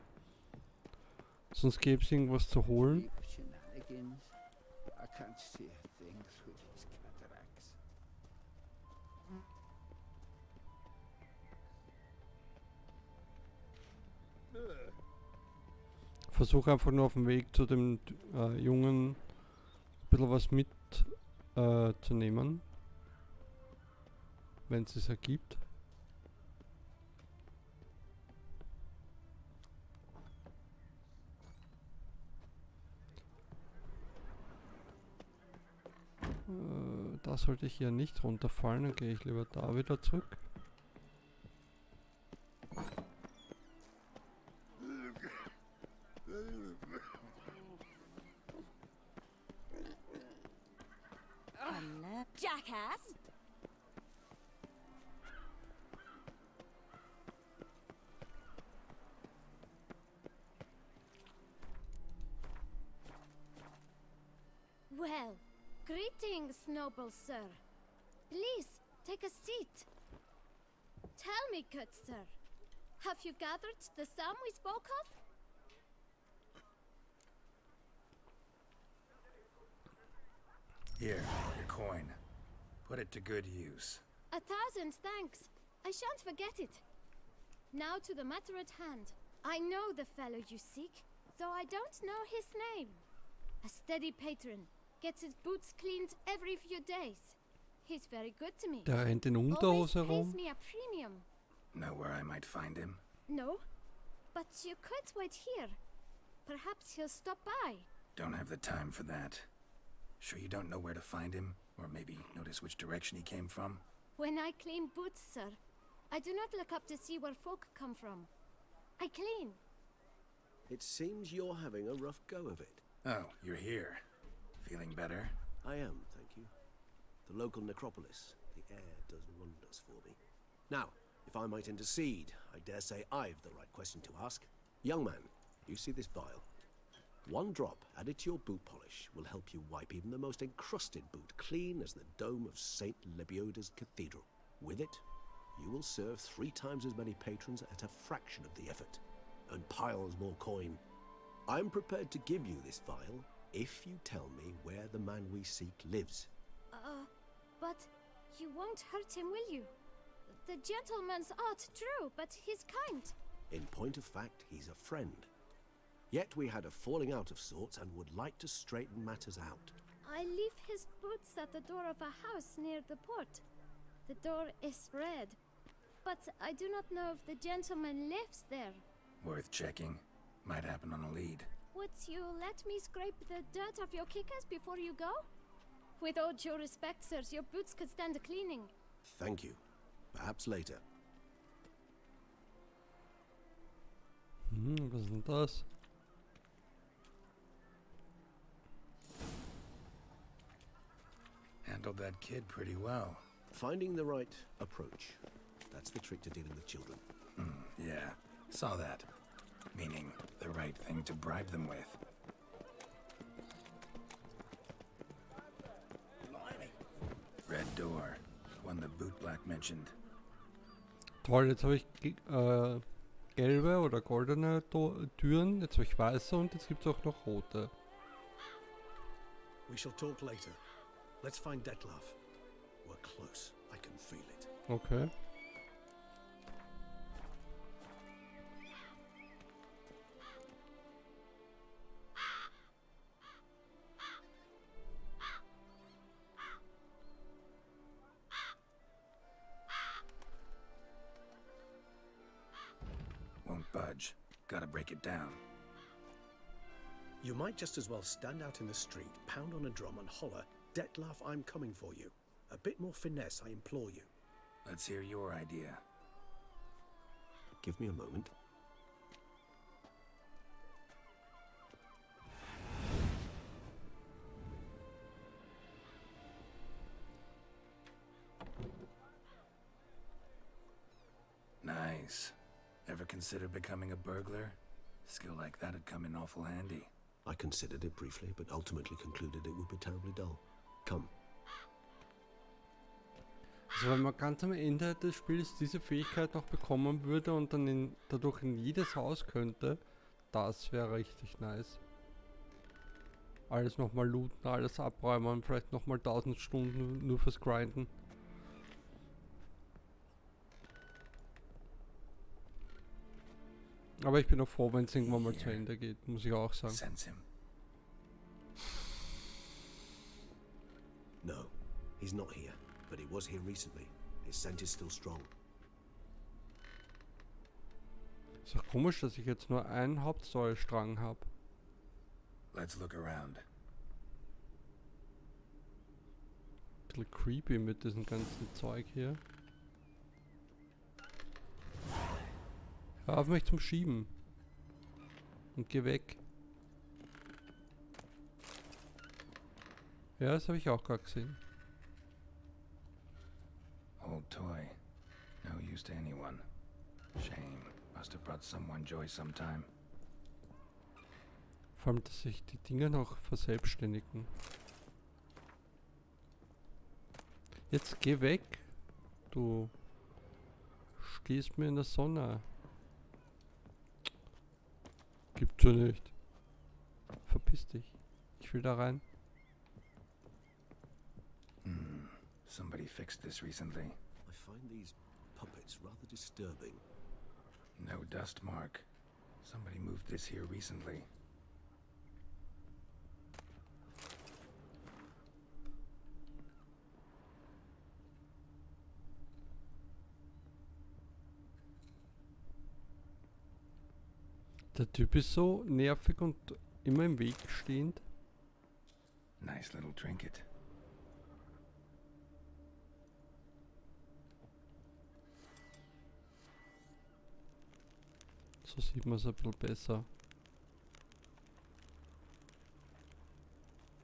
A: Sonst gäbe es irgendwas zu holen.
N: Shenanigans. I can't see a thing through these cataracts.
A: Versuche einfach nur auf dem Weg zu dem Jungen ein bisschen was mit zu nehmen. wenn es es ergibt. Da sollte ich hier nicht runterfallen, dann gehe ich lieber da wieder zurück.
G: Jackass! Well, greetings, noble sir. Please, take a seat. Tell me, good sir, have you gathered the sum we spoke of?
B: Here, your coin. Put it to good use.
G: 1,000 thanks. I shan't forget it. Now to the matter at hand. I know the fellow you seek, though I don't know his name. A steady patron. Gets his boots cleaned every few days. He's very good to me.
A: Der rennt in
G: Always
A: Unterhose
G: pays
A: rum.
G: me a premium.
B: Know where I might find him?
G: No, but you could wait here. Perhaps he'll stop by.
B: Don't have the time for that. Sure you don't know where to find him? Or maybe notice which direction he came from?
G: When I clean boots, sir, I do not look up to see where folk come from. I clean.
C: It seems you're having a rough go of it.
B: Oh, you're here. Feeling better?
C: I am, thank you. The local necropolis. The air does wonders for me. Now, if I might intercede, I dare say I've the right question to ask. Young man, you see this vial? One drop added to your boot polish will help you wipe even the most encrusted boot clean as the dome of St. Lebioda's Cathedral. With it, you will serve 3 times as many patrons at a fraction of the effort, and piles more coin. I'm prepared to give you this vial if you tell me where the man we seek lives.
G: But you won't hurt him, will you? The gentleman's art, true, but he's kind.
C: In point of fact, he's a friend. Yet we had a falling out of sorts and would like to straighten matters out.
G: I leave his boots at the door of a house near the port. The door is red, but I do not know if the gentleman lives there.
B: Worth checking. Might happen on a lead.
G: Would you let me scrape the dirt off your kickers before you go? With all due respect, sirs, your boots could stand a cleaning.
C: Thank you. Perhaps later.
A: Was ist denn das?
B: Handled that kid pretty well.
C: Finding the right approach. That's the trick to dealing with children.
B: Yeah, saw that. Meaning, the right thing to bribe them with. Red door. One the bootblack mentioned.
A: Toll, jetzt habe ich gelbe oder goldene Türen, jetzt habe ich weiße und jetzt gibt es auch noch rote.
F: We shall talk later. Let's find Detlef. We're close. I can feel it.
A: Okay.
B: Won't budge. Gotta break it down.
F: You might just as well stand out in the street, pound on a drum and holler, Detlef, I'm coming for you. A bit more finesse, I implore you.
B: Let's hear your idea.
C: Give me a moment.
B: Nice. Ever consider becoming a burglar? Skill like that'd come in awful handy.
C: I considered it briefly, but ultimately concluded it would be terribly dull. Come.
A: Also wenn man ganz am Ende des Spiels diese Fähigkeit noch bekommen würde und dann dadurch in jedes Haus könnte, das wäre richtig nice. Alles nochmal looten, alles abräumen, vielleicht nochmal 1000 Stunden nur fürs Grinden. Aber ich bin auch froh, wenn es irgendwann mal zu Ende geht, muss ich auch sagen.
B: Sense him.
C: No, he's not here, but he was here recently. His scent is still strong.
A: Ist doch komisch, dass ich jetzt nur einen Hauptsäurestrang habe.
B: Let's look around.
A: Bisschen creepy mit diesem ganzen Zeug hier. Hör auf mich zum Schieben. Und geh weg. Ja, das habe ich auch gerade gesehen.
B: Old toy. No use to anyone. Shame. Must have brought someone joy sometime.
A: Vor allem, dass sich die Dinger noch verselbstständigen. Jetzt geh weg. Du stehst mir in der Sonne. Gibt's ja nicht. Verpiss dich. Ich will da rein.
B: Somebody fixed this recently.
C: I find these puppets rather disturbing.
B: No dust mark. Somebody moved this here recently.
A: Der Typ ist so nervig und immer im Weg stehend.
B: Nice little trinket.
A: So sieht man es ein bisschen besser.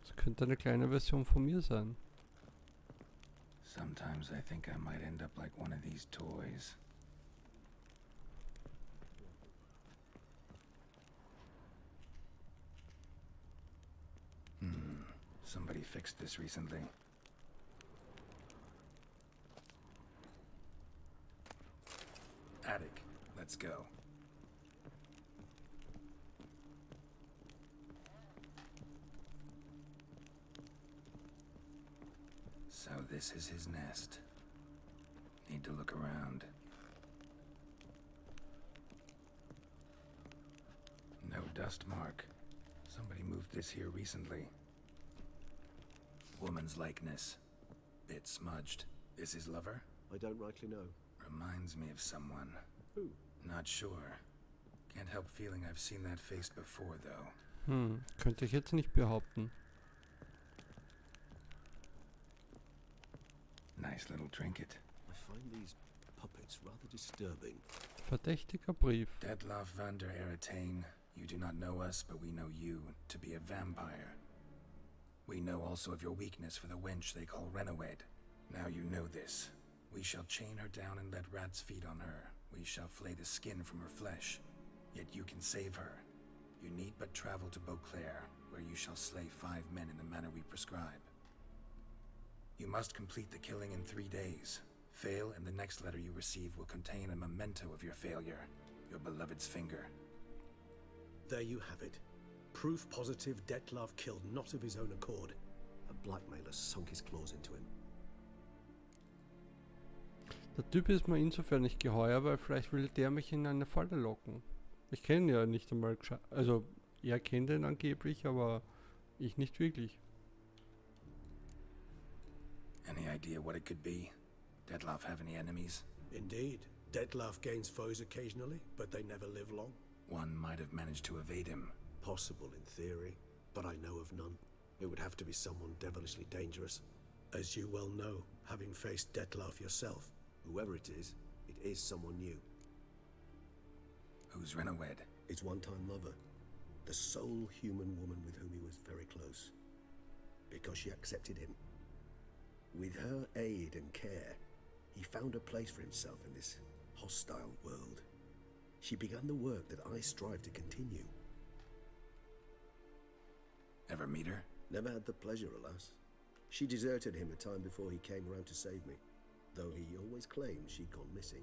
A: Das könnte eine kleine Version von mir sein.
B: Sometimes I think I might end up like one of these toys. Somebody fixed this recently. Attic, let's go. So this is his nest. Need to look around. No dust mark. Somebody moved this here recently. Woman's likeness. Bit smudged. Is his lover?
C: I don't rightly know.
B: Reminds me of someone.
C: Who?
B: Not sure. Can't help feeling I've seen that face before, though.
A: Könnte ich jetzt nicht behaupten.
B: Nice little trinket.
C: I find these puppets rather disturbing.
A: Verdächtiger Brief.
B: Detlaf van der Eretain, you do not know us, but we know you to be a vampire. We know also of your weakness for the wench they call Renawed. Now you know this. We shall chain her down and let rats feed on her. We shall flay the skin from her flesh. Yet you can save her. You need but travel to Beauclair, where you shall slay 5 men in the manner we prescribe. You must complete the killing in 3 days. Fail, and the next letter you receive will contain a memento of your failure. Your beloved's finger.
F: There you have it. Proof positive Detlaf killed not of his own accord.
C: A blackmailer sunk his claws into him.
A: Der Typ ist mir insofern nicht geheuer, weil vielleicht will der mich in eine Falle locken. Ich kenne ihn ja nicht einmal also er kennt ihn angeblich, aber ich nicht wirklich.
B: Any idea what it could be? Detlaf have any enemies?
F: Indeed. Detlaf gains foes occasionally, but they never live long.
B: One might have managed to evade him.
F: Possible in theory, but I know of none. It would have to be someone devilishly dangerous. As you well know, having faced Detlaf yourself.
C: Whoever it is someone new.
B: Who's Renawed?
C: His one-time lover. The sole human woman with whom he was very close. Because she accepted him. With her aid and care, he found a place for himself in this hostile world. She began the work that I strive to continue.
B: Ever meet her?
C: Never had the pleasure, alas. She deserted him a time before he came round to save me, though he always claimed she'd gone missing.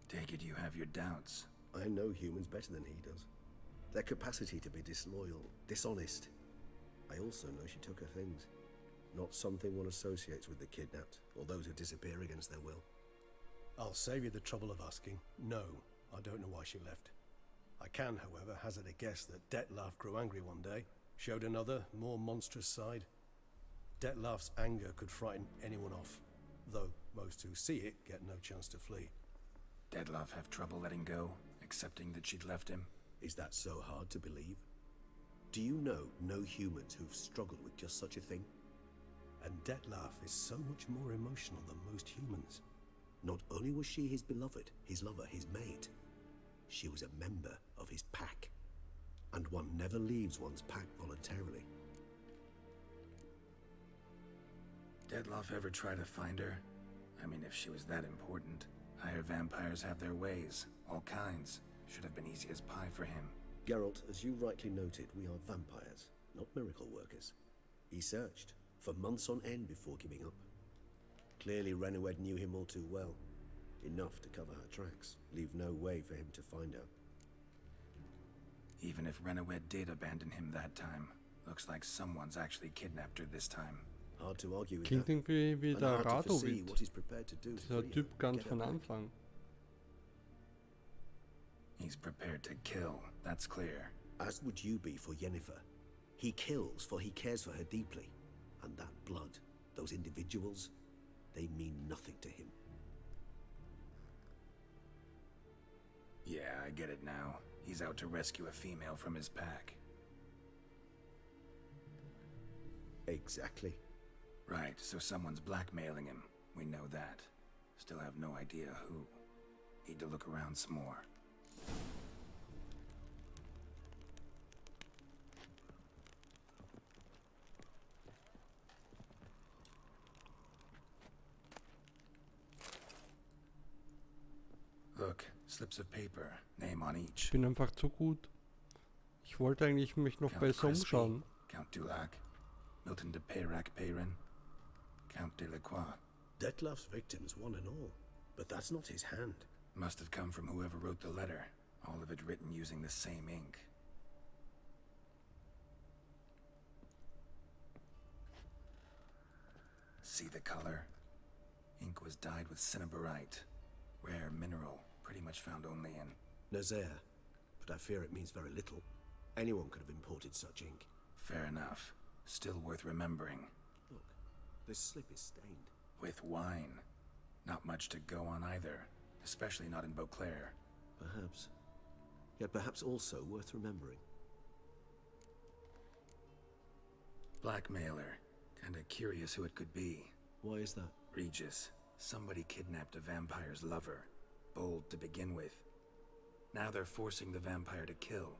B: Take it you have your doubts.
C: I know humans better than he does. Their capacity to be disloyal, dishonest. I also know she took her things. Not something one associates with the kidnapped, or those who disappear against their will.
F: I'll save you the trouble of asking. No, I don't know why she left. I can, however, hazard a guess that Detlaf grew angry one day, showed another, more monstrous side, Detlef's anger could frighten anyone off, though most who see it get no chance to flee.
B: Detlef have trouble letting go, accepting that she'd left him?
F: Is that so hard to believe? Do you know no humans who've struggled with just such a thing? And Detlef is so much more emotional than most humans. Not only was she his beloved, his lover, his mate, she was a member of his pack. And one never leaves one's pack voluntarily.
B: Detlef ever try to find her? I mean, if she was that important. Higher vampires have their ways, all kinds. Should have been easy as pie for him.
F: Geralt, as you rightly noted, we are vampires, not miracle workers. He searched for months on end before giving up. Clearly Renoed knew him all too well. Enough to cover her tracks, leave no way for him to find her.
B: Even if Renoed did abandon him that time, looks like someone's actually kidnapped her this time.
F: Hard to argue with
A: Klingt
F: that.
A: irgendwie wie
F: And
A: der
F: hard to foresee
A: Radovid.
F: what he's prepared to do to
A: Dieser
F: free her,
A: Typ ganz
F: get her
A: von
F: back.
A: Anfang.
B: He's prepared to kill, that's clear.
F: As would you be for Yennefer. He kills for he cares for her deeply. And that blood, those individuals, they mean nothing to him.
B: Yeah, I get it now. He's out to rescue a female from his pack.
F: Exactly.
B: Right, so someone's blackmailing him. We know that. Still have no idea who. Need to look around some more. Look, slips of paper, name on each.
A: Ich bin einfach zu gut. Ich wollte eigentlich mich noch
B: Count
A: besser
B: Crespi,
A: umschauen.
B: Count Dulac, Milton de Peyrac Peyrin, Count Delacroix.
F: Detlef's victims, one and all. But that's not his hand.
B: Must have come from whoever wrote the letter. All of it written using the same ink. See the color? Ink was dyed with cinnabarite. Rare mineral, pretty much found only in...
F: Nazaire. But I fear it means very little. Anyone could have imported such ink.
B: Fair enough. Still worth remembering.
F: Look, this slip is stained.
B: With wine. Not much to go on either. Especially not in Beauclair.
F: Perhaps. Yet perhaps also worth remembering.
B: Blackmailer. Kinda curious who it could be.
F: Why is that?
B: Regis. Somebody kidnapped a vampire's lover. Bold to begin with. Now they're forcing the vampire to kill.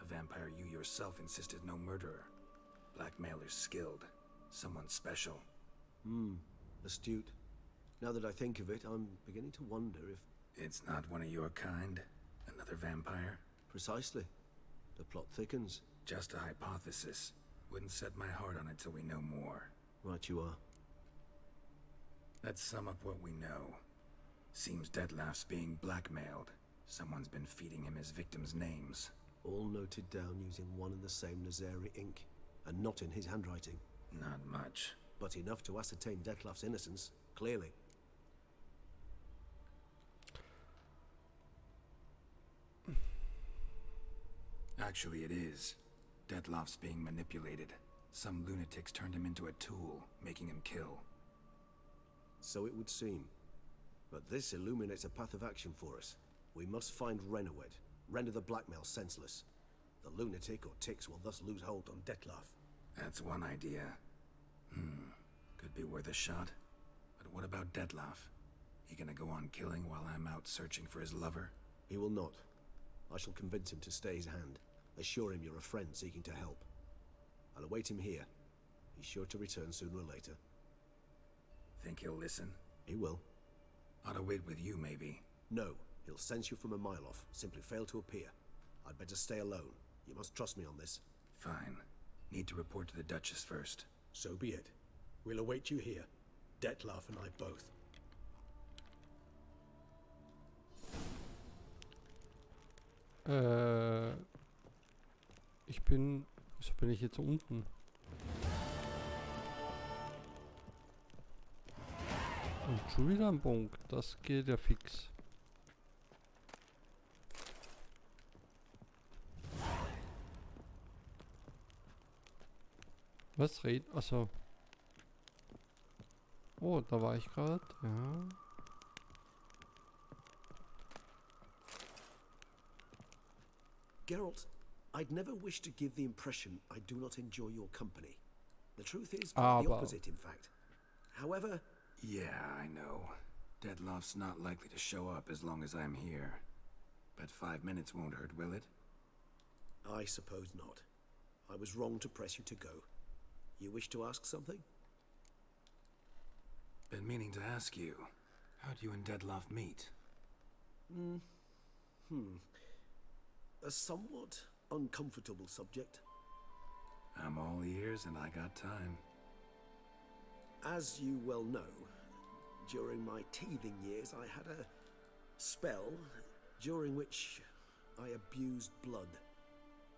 B: A vampire you yourself insisted no murderer. Blackmailer's skilled. Someone special.
F: Astute. Now that I think of it, I'm beginning to wonder if...
B: It's not one of your kind? Another vampire?
F: Precisely. The plot thickens.
B: Just a hypothesis. Wouldn't set my heart on it till we know more.
F: Right you are.
B: Let's sum up what we know. Seems Detlef's being blackmailed. Someone's been feeding him his victims' names.
F: All noted down using one and the same Nazari ink. And not in his handwriting.
B: Not much.
F: But enough to ascertain Detlef's innocence, clearly.
B: Actually, it is. Detlef's being manipulated. Some lunatics turned him into a tool, making him kill.
F: So it would seem. But this illuminates a path of action for us. We must find Renoed, render the blackmail senseless. The lunatic or ticks will thus lose hold on Detlef.
B: That's one idea. Could be worth a shot. But what about Detlef? He gonna go on killing while I'm out searching for his lover?
F: He will not. I shall convince him to stay his hand. Assure him you're a friend seeking to help. I'll await him here. He's sure to return sooner or later.
B: Think he'll listen?
F: He will.
B: Ought to wait with you, maybe.
F: No, he'll sense you from a mile off. Simply fail to appear. I'd better stay alone. You must trust me on this.
B: Fine. Need to report to the Duchess first.
F: So be it. We'll await you here. Detlef and I both.
A: Ich bin... Wieso bin ich jetzt unten? Und schon wieder ein Punkt. Das geht ja fix. Was red? Achso. Oh, da war ich gerade, ja.
F: Geralt, I'd never wish to give the impression I do not enjoy your company. The truth is quite the
A: Aber
F: opposite, in fact. However...
B: Yeah, I know. Dettlaff's not likely to show up as long as I'm here. But 5 minutes won't hurt, will it?
F: I suppose not. I was wrong to press you to go. You wish to ask something?
B: Been meaning to ask you. How'd you and Dettlaff meet?
F: A somewhat uncomfortable subject.
B: I'm all ears and I got time.
F: As you well know, during my teething years I had a spell during which I abused blood.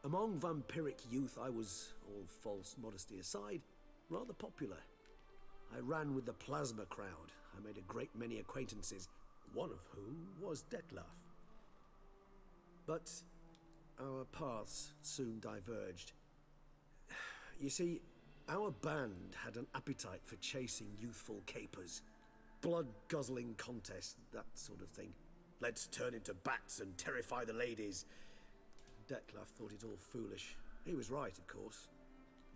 F: Among vampiric youth I was, all false modesty aside, rather popular. I ran with the plasma crowd. I made a great many acquaintances, one of whom was Dettlaff. But our paths soon diverged. You see, our band had an appetite for chasing youthful capers. Blood-guzzling contests, that sort of thing. Let's turn into bats and terrify the ladies. Dettlaff thought it all foolish. He was right, of course.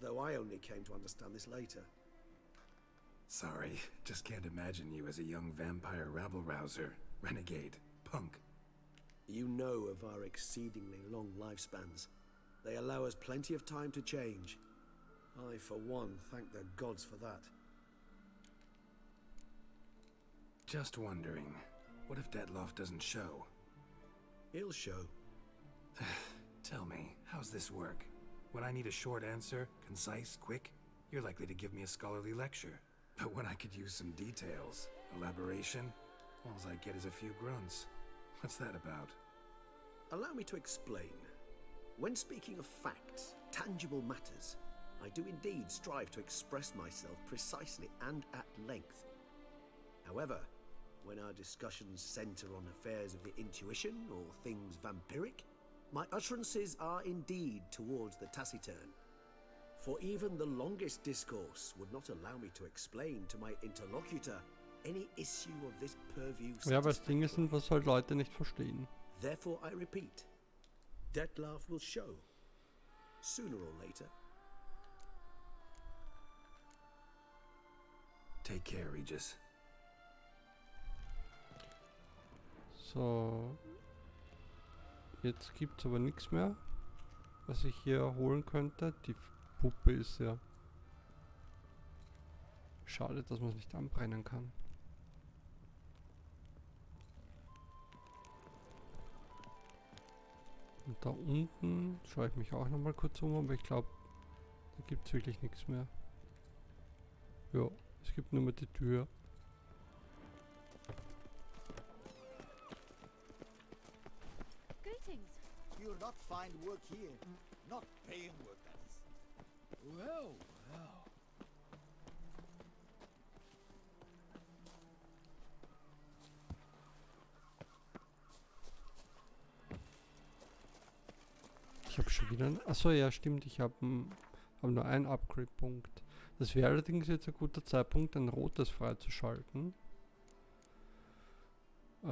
F: Though I only came to understand this later.
B: Sorry, just can't imagine you as a young vampire rabble-rouser, renegade, punk.
F: You know of our exceedingly long lifespans. They allow us plenty of time to change. I, for one, thank the gods for that.
B: Just wondering, what if Dettlaff doesn't show?
F: He'll show.
B: Tell me, how's this work? When I need a short answer, concise, quick, you're likely to give me a scholarly lecture. But when I could use some details, elaboration, all I get is a few grunts. What's that about?
F: Allow me to explain. When speaking of facts, tangible matters, I do indeed strive to express myself precisely and at length. However, when our discussions center on affairs of the intuition or things vampiric, my utterances are indeed towards the taciturn. For even the longest discourse would not allow me to explain to my interlocutor any issue of this purview.
A: Ja, weil es Dinge sind, was halt Leute nicht verstehen.
F: Therefore I repeat, Dettlaff will show, sooner or later.
B: Take care, Regis.
A: So. Jetzt gibt es aber nichts mehr, was ich hier holen könnte. Die Puppe ist ja... Schade, dass man es nicht anbrennen kann. Und da unten schaue ich mich auch nochmal kurz um, aber ich glaube, da gibt es wirklich nichts mehr. Ja, es gibt nur mehr die Tür.
G: Greetings.
D: You'll not find work here. Not paying work, that is.
N: Well, well.
A: Ich habe schon wieder... Achso, ja stimmt, ich habe nur einen Upgrade-Punkt. Das wäre allerdings jetzt ein guter Zeitpunkt, ein rotes freizuschalten. Die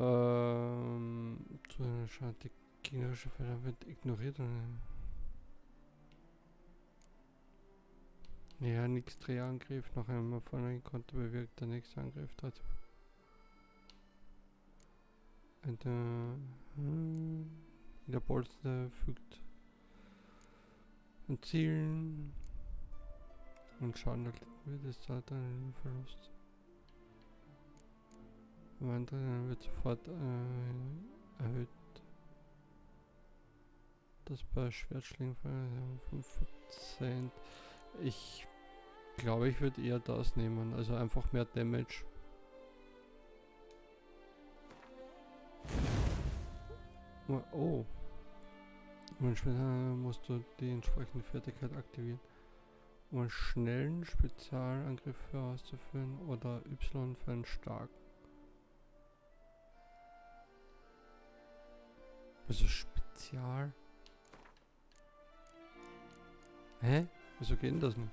A: gegnerische Felder wird ignoriert. Ja, nix Drehangriff. Noch einmal vorne konnte bewirkt der nächste Angriff. Der Bolster fügt ein Zielen und Schaden wird es da dann Verlust. Am anderen wird sofort erhöht. Das bei Schwertschlägen 5%. Ich glaube, ich würde eher das nehmen. Also einfach mehr Damage. Oh. Und später musst du die entsprechende Fertigkeit aktivieren, um einen schnellen Spezialangriff auszuführen oder Y für einen starken. Also Spezial. Hä? Wieso geht denn das nicht?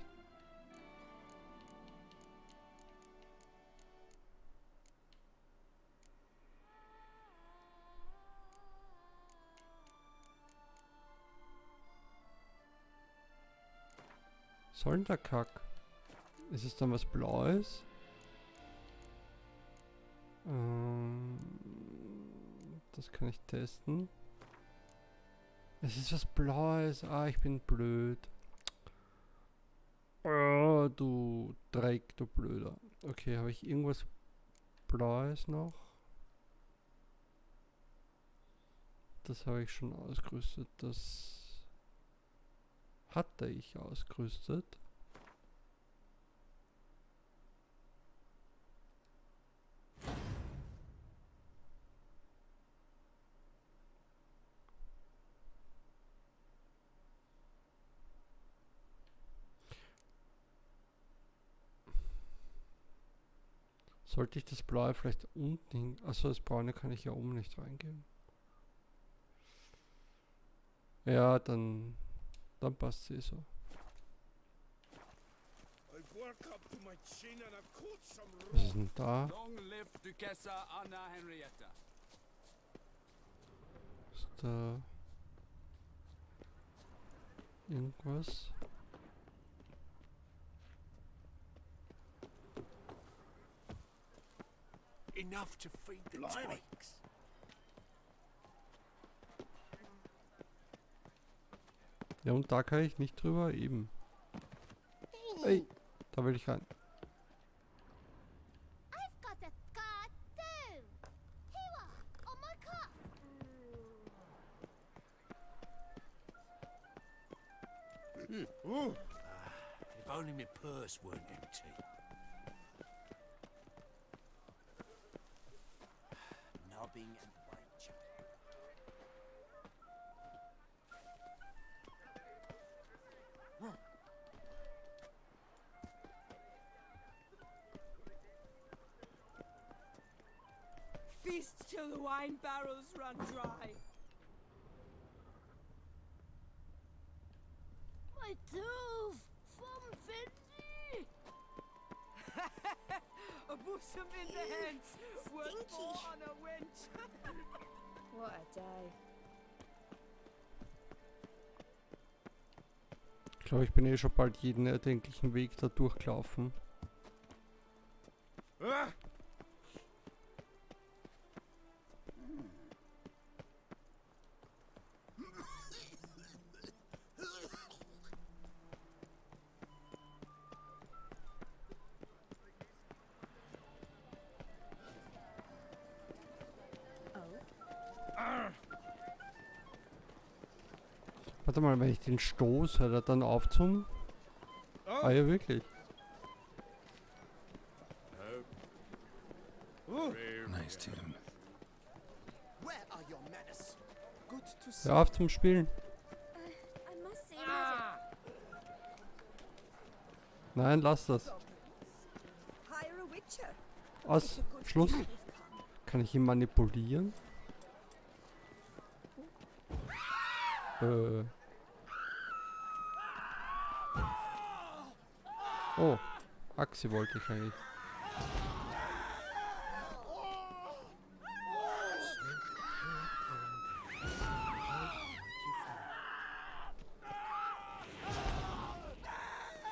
A: soll denn der Kack? Ist es dann was Blaues? Das kann ich testen. Es ist was Blaues. Ah, ich bin blöd. Oh, du Dreck, du Blöder. Okay, habe ich irgendwas Blaues noch? Das habe ich schon ausgerüstet. Das hatte ich ausgerüstet. Sollte ich das Blaue vielleicht unten hin... Achso, das Braune kann ich ja oben nicht reingeben. Ja, dann passt sie so. Was ist denn da? Ist da irgendwas?
H: Enough to feed the twinks.
A: Ja, und da kann ich nicht drüber, eben. Hey, da will ich rein.
G: I've got a scar too. Here, on my cuff.
H: If only my purse weren't empty.
N: Nobbing and white chip.
J: Feast till the wine barrels run dry.
G: My tooth from Fendi.
J: A bosom in the hands, worth more on a wench. What a day.
A: Ich glaube, ich bin eh schon bald jeden erdenklichen Weg da durchgelaufen. Warte mal, wenn ich den stoß, hört er dann auf zum... Ah ja, wirklich.
B: Nice tune.
D: Where are your manners? Good to see.
A: Hör auf zum Spielen.
G: I must see magic.
A: Nein, lass das.
J: Hire a witcher.
A: Aus. Schluss. Kann ich ihn manipulieren? Oh, Axi wollte ich eigentlich.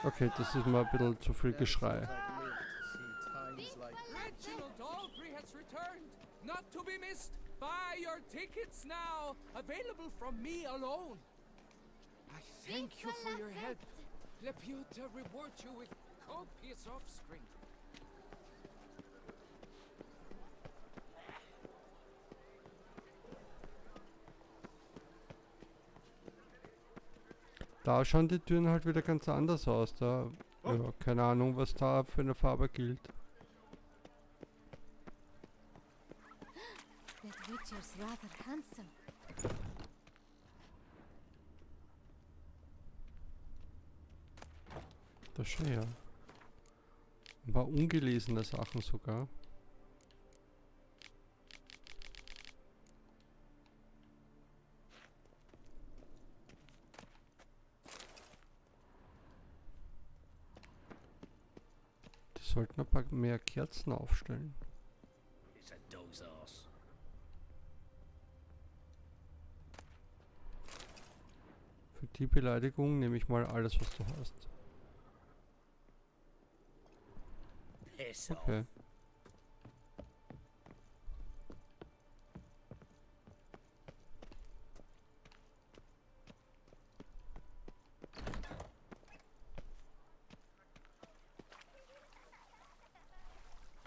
A: Okay, das ist mal ein bisschen zu viel Geschrei.
Q: Reginald Dalbury has returned, not to be missed. Buy your tickets now, available from me alone. I thank you for your help. Laputa reward you with copious offspring.
A: Da schauen die Türen halt wieder ganz anders aus. Da, ja, keine Ahnung, was da für eine Farbe gilt.
G: That witcher's rather handsome.
A: Das schon ja. Ein paar ungelesene Sachen sogar. Die sollten ein paar mehr Kerzen aufstellen.
M: It's a dog's ass.
A: Für die Beleidigung nehme ich mal alles, was du hast.
N: yourself.
A: Okay.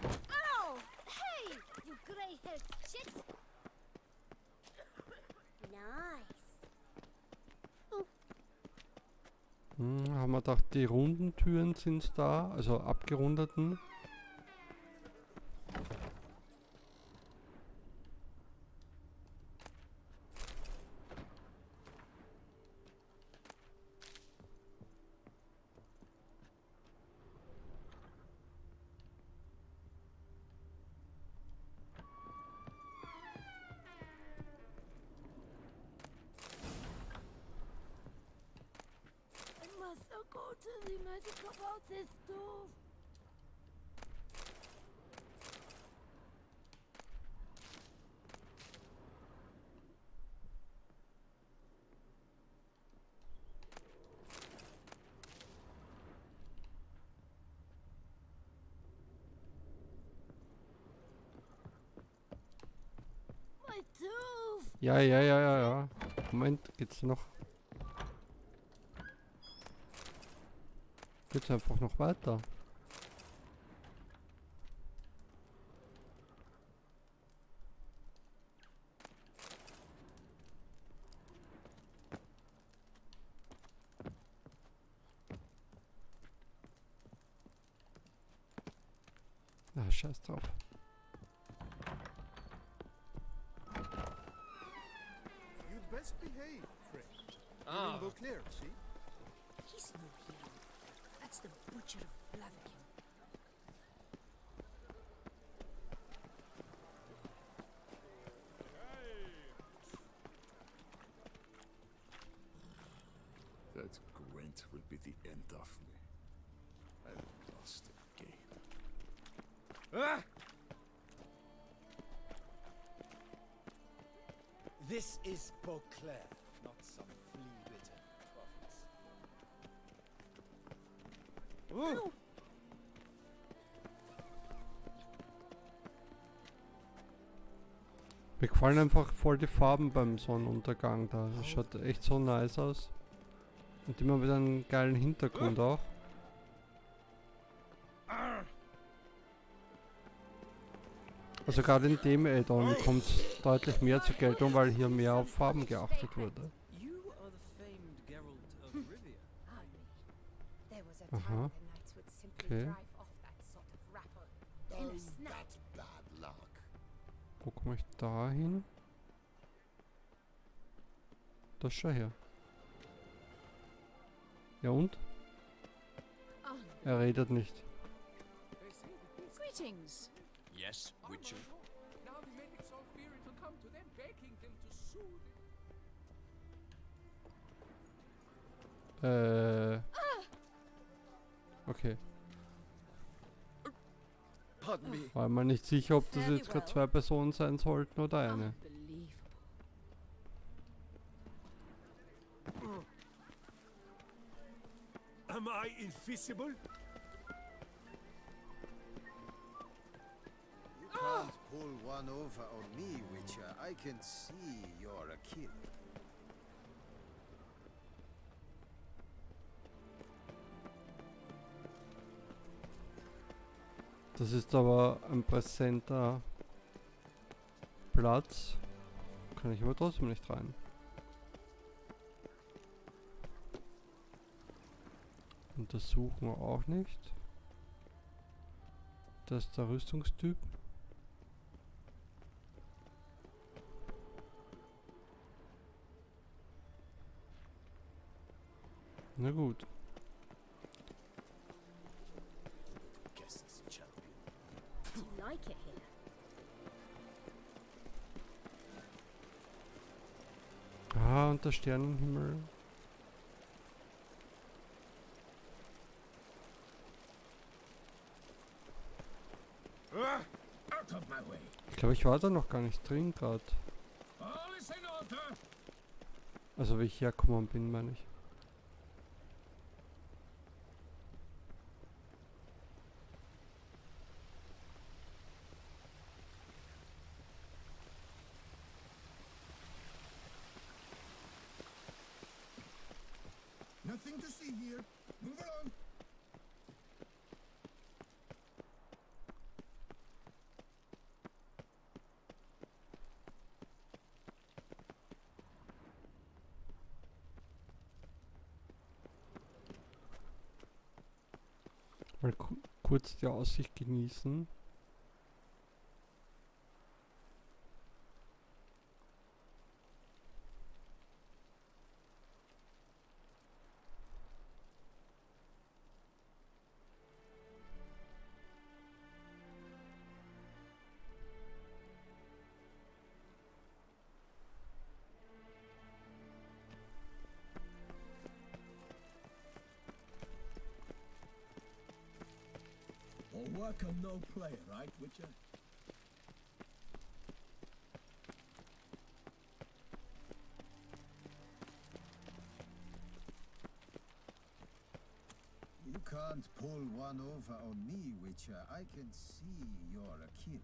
G: Oh! Hey! You grey-haired shit! Nice.
A: Haben wir gedacht, die runden Türen sind da, also abgerundeten.
G: I must go to the magic about this stove. My tooth!
A: Ja. Moment, geht's noch? Geht's einfach noch weiter? Na, scheiß drauf.
O: You'd best behave, Fred. You're
K: Ah.
O: in Beauclair, see?
J: He's no hero. That's the butcher of Blaviken.
P: That Gwent will be the end of me. I've lost again. Ah!
N: This is Beauclair, not some flea-bitten province.
A: Oh. Mir gefallen einfach voll die Farben beim Sonnenuntergang da. Das schaut echt so nice aus. Und immer wieder einen geilen Hintergrund auch. Also gerade in dem Add-on kommt es deutlich mehr zur Geltung, weil hier mehr auf Farben geachtet wurde.
J: You are the famed Geralt of Rivia.
G: There was a
A: Aha.
G: time the knights would simply
A: Okay.
G: drive off that sort of rapper in a snap.
E: That's bad luck.
A: Wo komme ich da hin? Das schau her. Ja und? Er redet nicht.
J: Greetings.
K: Yes, Witcher.
Q: Now the medics all fear it'll come to them, begging them to sue them.
A: Okay.
N: Pardon me.
A: War mir nicht sicher, ob das jetzt gerade zwei Personen sein sollten oder eine.
H: Am I invisible?
E: You can't pull one over on me, Witcher. I can see you're a killer.
A: Das ist aber ein präsenter Platz. Kann ich aber trotzdem nicht rein. Untersuchen wir auch nicht. Das ist der Rüstungstyp. Na gut.
N: Guess it's a champion.
G: Do you like it here?
A: Ah, und der Sternenhimmel.
H: Out of my way.
A: Ich glaube, ich war da noch gar nicht drin gerade.
H: All is in order.
A: Also wie ich hergekommen bin, meine ich.
E: Nothing to see here. Move along.
A: Mal kurz die Aussicht genießen.
R: All work and no play, right, Witcher?
E: You can't pull one over on me, Witcher. I can see you're a killer.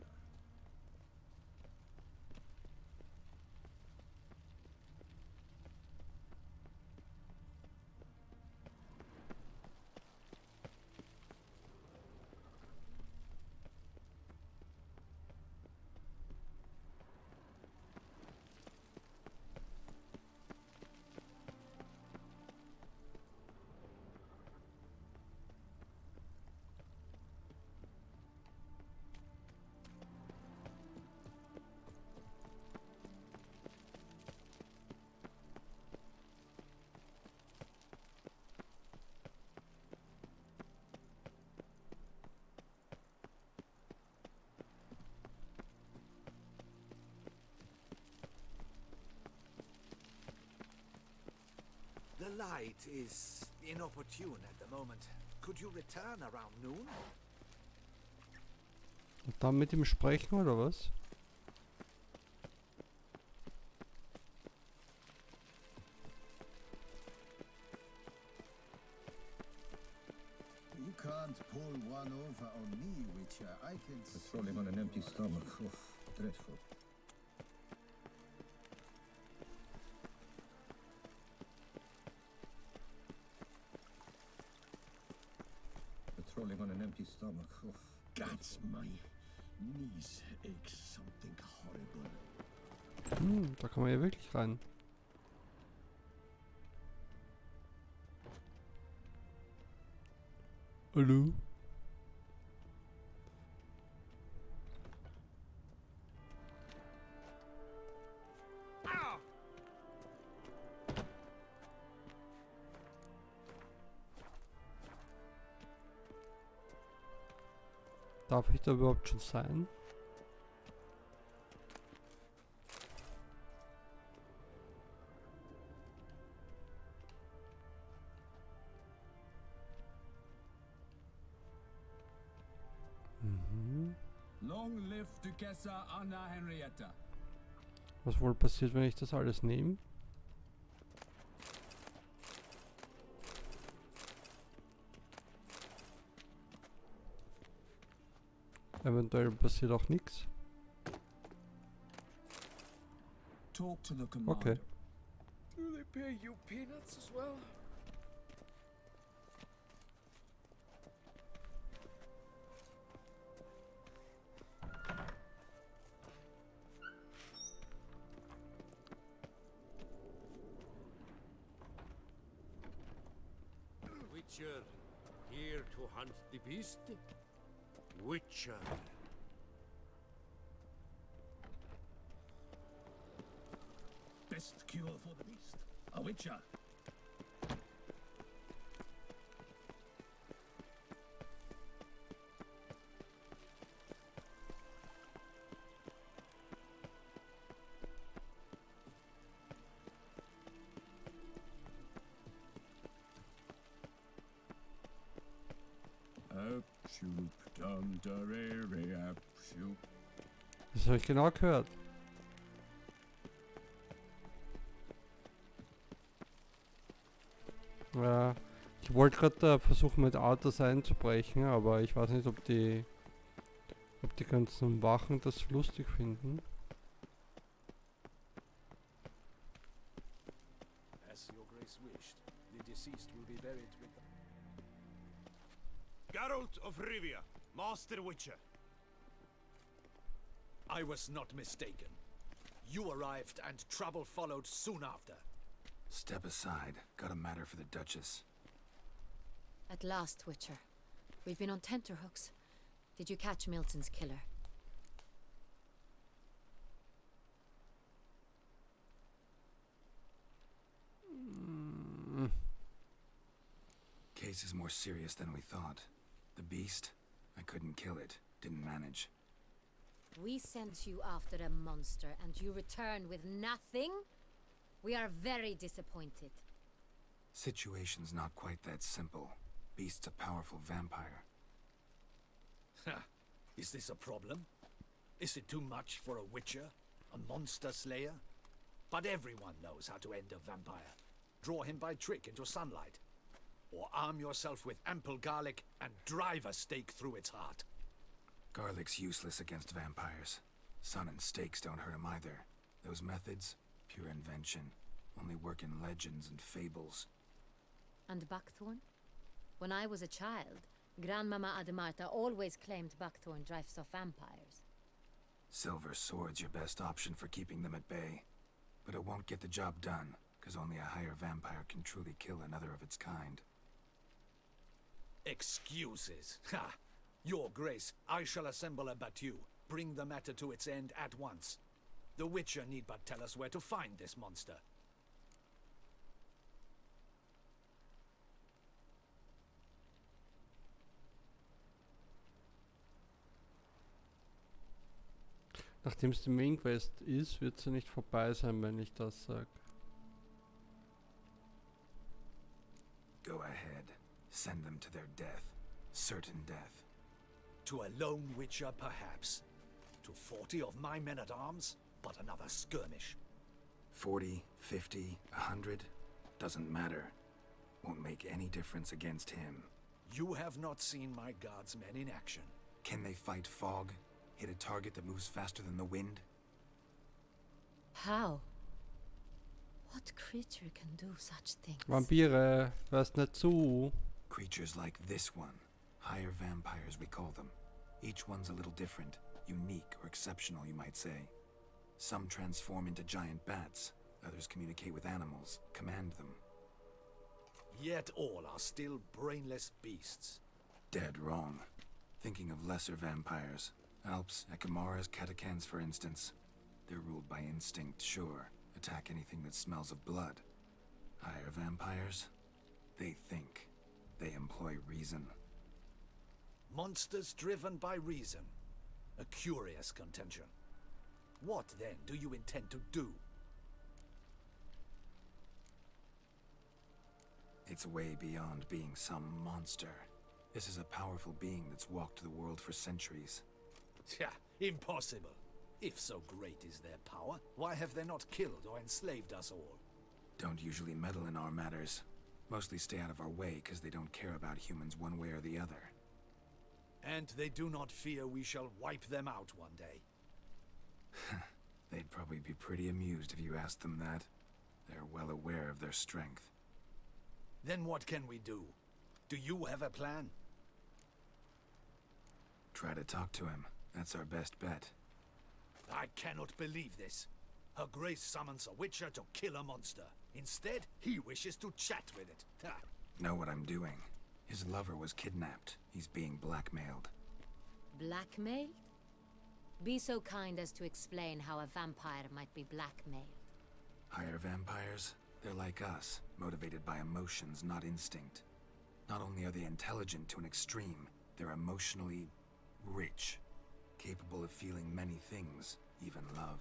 M: The light is inopportune at the moment. Could you return around noon?
A: Und dann mit ihm sprechen oder was?
E: You can't pull one over on me, Witcher. I can see.
S: Patrolling on an empty stomach. Oh, dreadful. Patrolling on an empty stomach. Oh,
R: Gats, my knees ache something horrible.
A: Da kann man ja wirklich rein. Hallo? Darf ich da überhaupt schon sein?
R: Long live Duchessa Anna Henrietta.
A: Was wohl passiert, wenn ich das alles nehme? Eventuell passiert auch nichts.
R: Talk to the commander.
A: Okay.
Q: Do they pay you peanuts as well?
H: Witcher, here to hunt the beast? Witcher.
R: Best cure for the beast. A Witcher.
A: Das habe ich genau gehört. Ja, ich wollte gerade versuchen mit Autos einzubrechen, aber ich weiß nicht, ob die ganzen Wachen das lustig finden.
I: As your grace wished.
M: The deceased will be buried with them.
H: Geralt of Rivia, Master Witcher.
M: I was not mistaken. You arrived and trouble followed soon after.
B: Step aside. Got a matter for the Duchess.
T: At last, Witcher. We've been on tenterhooks. Did you catch Milton's killer?
B: Case is more serious than we thought. The beast? I couldn't kill it. Didn't manage.
T: We sent you after a monster and you returned with nothing? We are very disappointed.
B: Situation's not quite that simple. Beast's a powerful vampire.
M: Is this a problem? Is it too much for a witcher? A monster slayer? But everyone knows how to end a vampire. Draw him by trick into sunlight. Or arm yourself with ample garlic and drive a stake through its heart.
B: Garlic's useless against vampires. Sun and stakes don't hurt him either. Those methods, pure invention. Only work in legends and fables.
T: And buckthorn? When I was a child, Grandmama Ademarta always claimed buckthorn drives off vampires.
B: Silver sword's your best option for keeping them at bay. But it won't get the job done, because only a higher vampire can truly kill another of its kind.
M: Excuses. Ha! Your Grace, I shall assemble a battue. Bring the matter to its end at once. The Witcher need but tell us where to find this monster.
A: Nachdem es die Main Quest ist, wird sie nicht vorbei sein, wenn ich das sage.
B: Go ahead. Send them to their death. Certain death.
M: To a lone Witcher, perhaps. To 40 of my men-at-arms, but another skirmish.
B: 40, 50, 100, doesn't matter. Won't make any difference against him.
M: You have not seen my guardsmen in action.
B: Can they fight fog? Hit a target that moves faster than the wind?
T: How? What creature can do such things?
A: Vampire, hörst nicht zu.
B: Creatures like this one. Higher vampires, we call them. Each one's a little different. Unique or exceptional, you might say. Some transform into giant bats. Others communicate with animals, command them.
M: Yet all are still brainless beasts.
B: Dead wrong. Thinking of lesser vampires. Alps, Ekamaras, Catacans, for instance. They're ruled by instinct, sure. Attack anything that smells of blood. Higher vampires? They think. They employ reason.
M: Monsters driven by reason. A curious contention. What, then, do you intend to do?
B: It's way beyond being some monster. This is a powerful being that's walked the world for centuries.
M: Impossible. If so great is their power, why have they not killed or enslaved us all?
B: Don't usually meddle in our matters. Mostly stay out of our way because they don't care about humans one way or the other.
M: And they do not fear we shall wipe them out one day.
B: They'd probably be pretty amused if you asked them that. They're well aware of their strength.
M: Then what can we do? Do you have a plan?
B: Try to talk to him. That's our best bet.
M: I cannot believe this. Her Grace summons a Witcher to kill a monster. Instead, he wishes to chat with it.
B: Know what I'm doing. His lover was kidnapped. He's being blackmailed.
T: Blackmailed? Be so kind as to explain how a vampire might be blackmailed.
B: Higher vampires? They're like us, motivated by emotions, not instinct. Not only are they intelligent to an extreme, they're emotionally rich, capable of feeling many things, even love.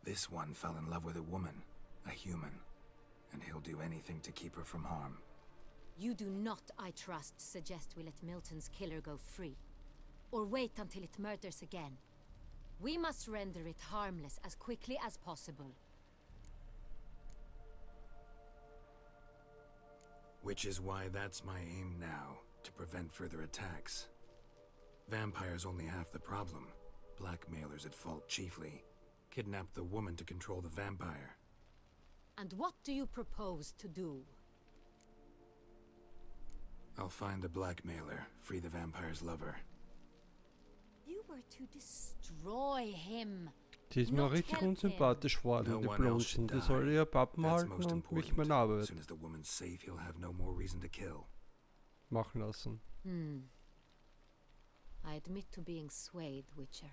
B: This one fell in love with a woman, a human, and he'll do anything to keep her from harm.
T: You do not, I trust, suggest we let Milton's killer go free. Or wait until it murders again. We must render it harmless as quickly as possible.
B: Which is why that's my aim now, to prevent further attacks. Vampires only half the problem. Blackmailers at fault chiefly. Kidnap the woman to control the vampire.
T: And what do you propose to do?
B: I'll find the blackmailer, free the vampire's lover.
T: You were to destroy him.
A: Die ist mir richtig unsympathisch geworden, die Blonzen. Die soll ihr Pappen halten und mich meine Arbeit
B: As soon as the woman's safe, he'll have no more reason to kill.
A: machen lassen.
T: I admit to being swayed, Witcher.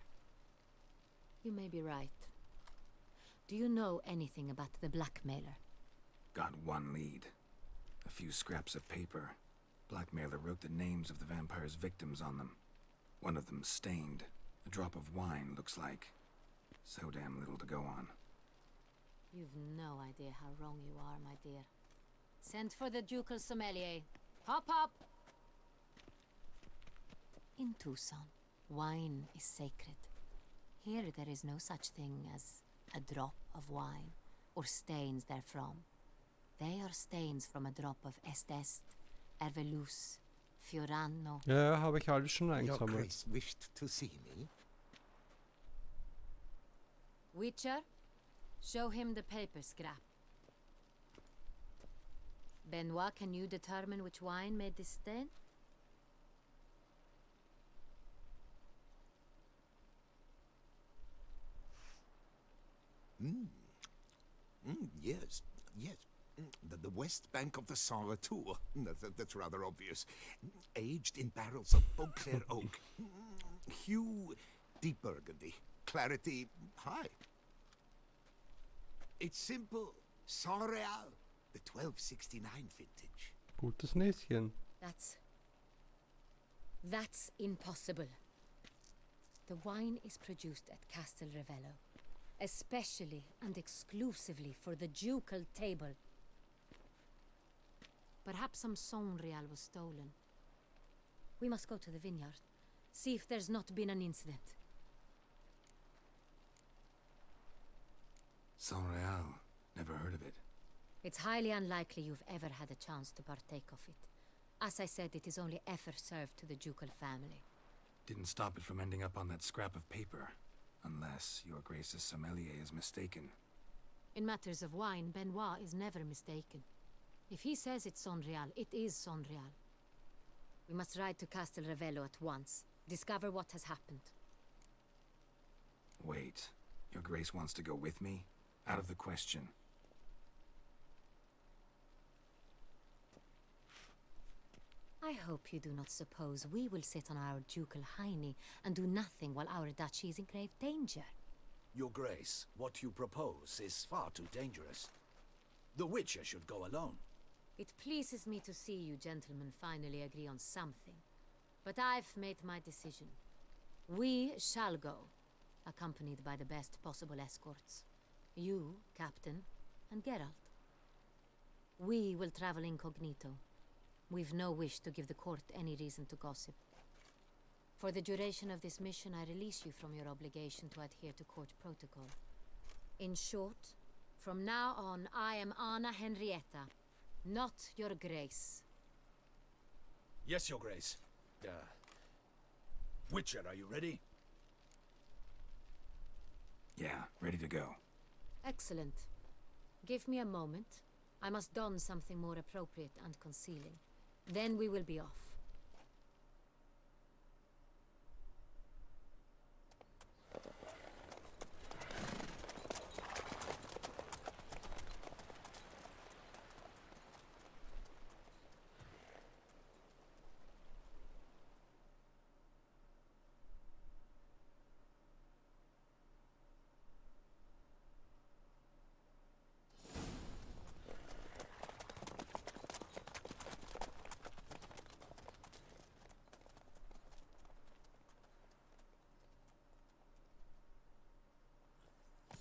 T: You may be right. Do you know anything about the blackmailer?
B: Got one lead. A few scraps of paper. Blackmailer wrote the names of the vampire's victims on them. One of them stained. A drop of wine, looks like. So damn little to go on.
T: You've no idea how wrong you are, my dear. Send for the ducal sommelier. Hop, hop! In Tucson, wine is sacred. Here there is no such thing as a drop of wine, or stains therefrom. They are stains from a drop of Estest, Ervelus, Fiorano.
A: Ja, habe ich alles schon
E: Your
A: eingesammelt.
E: Grace wished to see me?
T: Witcher, show him the paper scrap. Benoit, can you determine which wine made this stain?
E: Yes, yes. The west bank of the Saint Latour. That's rather obvious. Aged in barrels of Beauclair oak. Hue, deep burgundy. Clarity, high. It's simple. Saint Real, the 1269 vintage.
A: Gutes Näschen.
T: That's impossible. The wine is produced at Castel Revello, especially and exclusively for the ducal table. Perhaps some Saint Real was stolen. We must go to the vineyard, see if there's not been an incident.
B: Saint Real. Never heard of it.
T: It's highly unlikely you've ever had a chance to partake of it. As I said, it is only ever served to the ducal family.
B: Didn't stop it from ending up on that scrap of paper. Unless your Grace's sommelier is mistaken.
T: In matters of wine, Benoit is never mistaken. If he says it's Saint Real, it is Saint Real. We must ride to Castel Revello at once. Discover what has happened.
B: Wait. Your Grace wants to go with me? Out of the question.
T: I hope you do not suppose we will sit on our ducal hiney and do nothing while our duchy is in grave danger.
M: Your Grace, what you propose is far too dangerous. The Witcher should go alone.
T: It pleases me to see you gentlemen finally agree on something. But I've made my decision. We shall go, accompanied by the best possible escorts. You, Captain, and Geralt. We will travel incognito. We've no wish to give the court any reason to gossip. For the duration of this mission, I release you from your obligation to adhere to court protocol. In short, from now on, I am Anna Henrietta, not your Grace.
M: Yes, Your Grace. Witcher, are you ready?
B: Yeah, ready to go.
T: Excellent. Give me a moment. I must don something more appropriate and concealing. Then we will be off.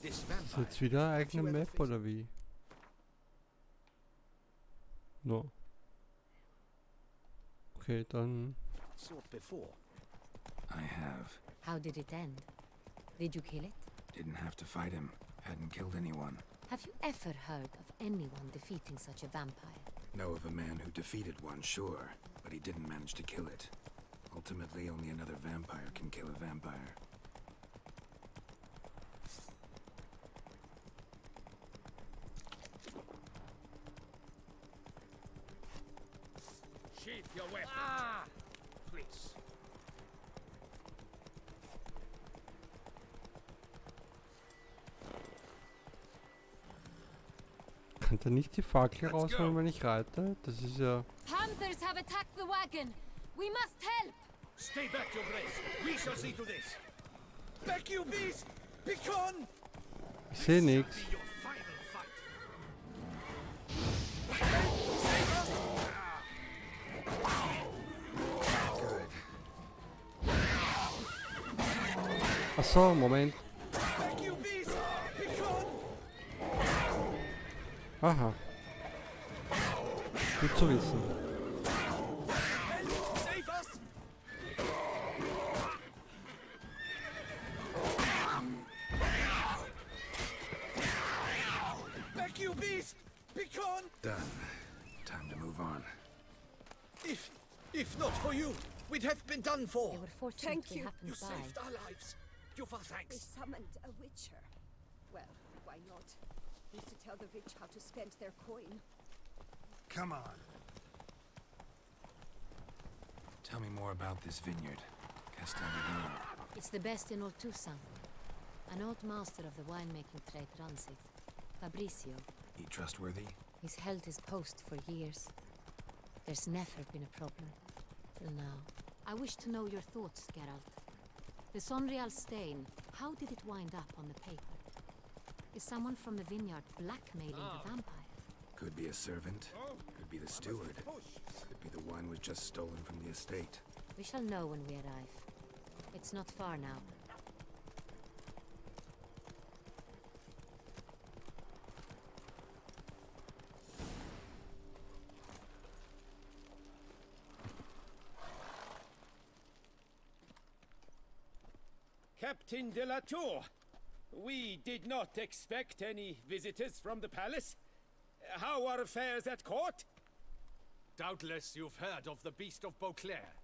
A: Ist jetzt wieder eine eigene Map oder wie? No. Okay, dann.
B: I have.
T: How did it end? Did you kill it?
B: Didn't have to fight him. Hadn't killed anyone.
T: Have you ever heard of anyone defeating such a vampire?
B: Know of a man who defeated one, sure, but he didn't manage to kill it. Ultimately, only another vampire can kill a vampire.
H: Sheath
K: your weapons. Ah! Please.
A: Kann er nicht die Fackel rausholen, wenn ich reite? Das ist ja...
T: Panthers have attacked the wagon. We must help.
K: Stay back, your grace. We shall see to this. Back, you beast! Begone!
A: Ich sehe nichts.
K: Your final fight.
A: Ach so, Moment.
K: Back, you beast! Begone!
A: Aha. Gut zu wissen.
K: Save us! Back, you beast! Begone!
B: Done. Time to move on.
K: If not for you, we'd have been done for.
T: They were fortunate
J: Thank
T: we
J: you.
T: happened
K: You
T: by.
K: saved our lives. Your
J: We
K: thanks.
J: summoned a witcher. Well, why not? Used to tell the rich how to spend their coin.
B: Come on. Tell me more about this vineyard, Castellavino.
T: It's the best in all Toussaint. An old master of the winemaking trade runs it. Fabricio.
B: He trustworthy?
T: He's held his post for years. There's never been a problem. Till now. I wish to know your thoughts, Geralt. The Sonreal stain, how did it wind up on the paper? Is someone from the vineyard blackmailing the vampire?
B: Could be a servant. Could be the steward. Could be the wine was just stolen from the estate.
T: We shall know when we arrive. It's not far now.
K: Captain de la Tour, we did not expect any visitors from the palace. How are affairs at court?
M: Doubtless you've heard of the Beast of Beauclair.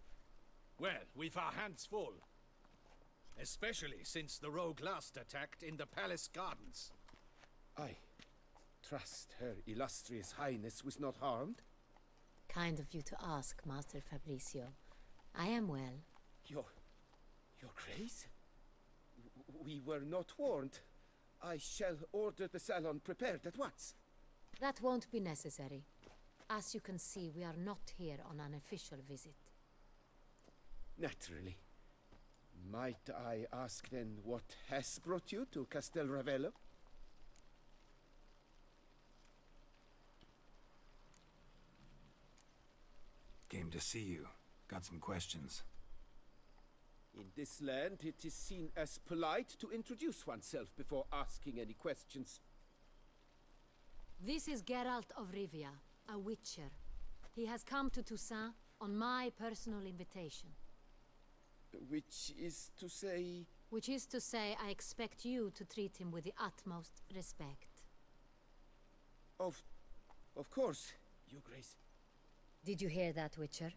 M: Well, we've our hands full. Especially since the rogue last attacked in the palace gardens.
K: I trust Her Illustrious Highness was not harmed.
T: Kind of you to ask, Master Fabricio. I am well.
K: Your Grace? We were not warned. I shall order the salon prepared at once.
T: That won't be necessary. As you can see, we are not here on an official visit.
K: Naturally. Might I ask then what has brought you to Castel Ravello?
B: Came to see you. Got some questions.
K: In this land, it is seen as polite to introduce oneself before asking any questions.
T: This is Geralt of Rivia, a witcher. He has come to Toussaint on my personal invitation.
K: Which is to say...
T: Which is to say, I expect you to treat him with the utmost respect.
K: Of course, Your Grace.
T: Did you hear that, Witcher?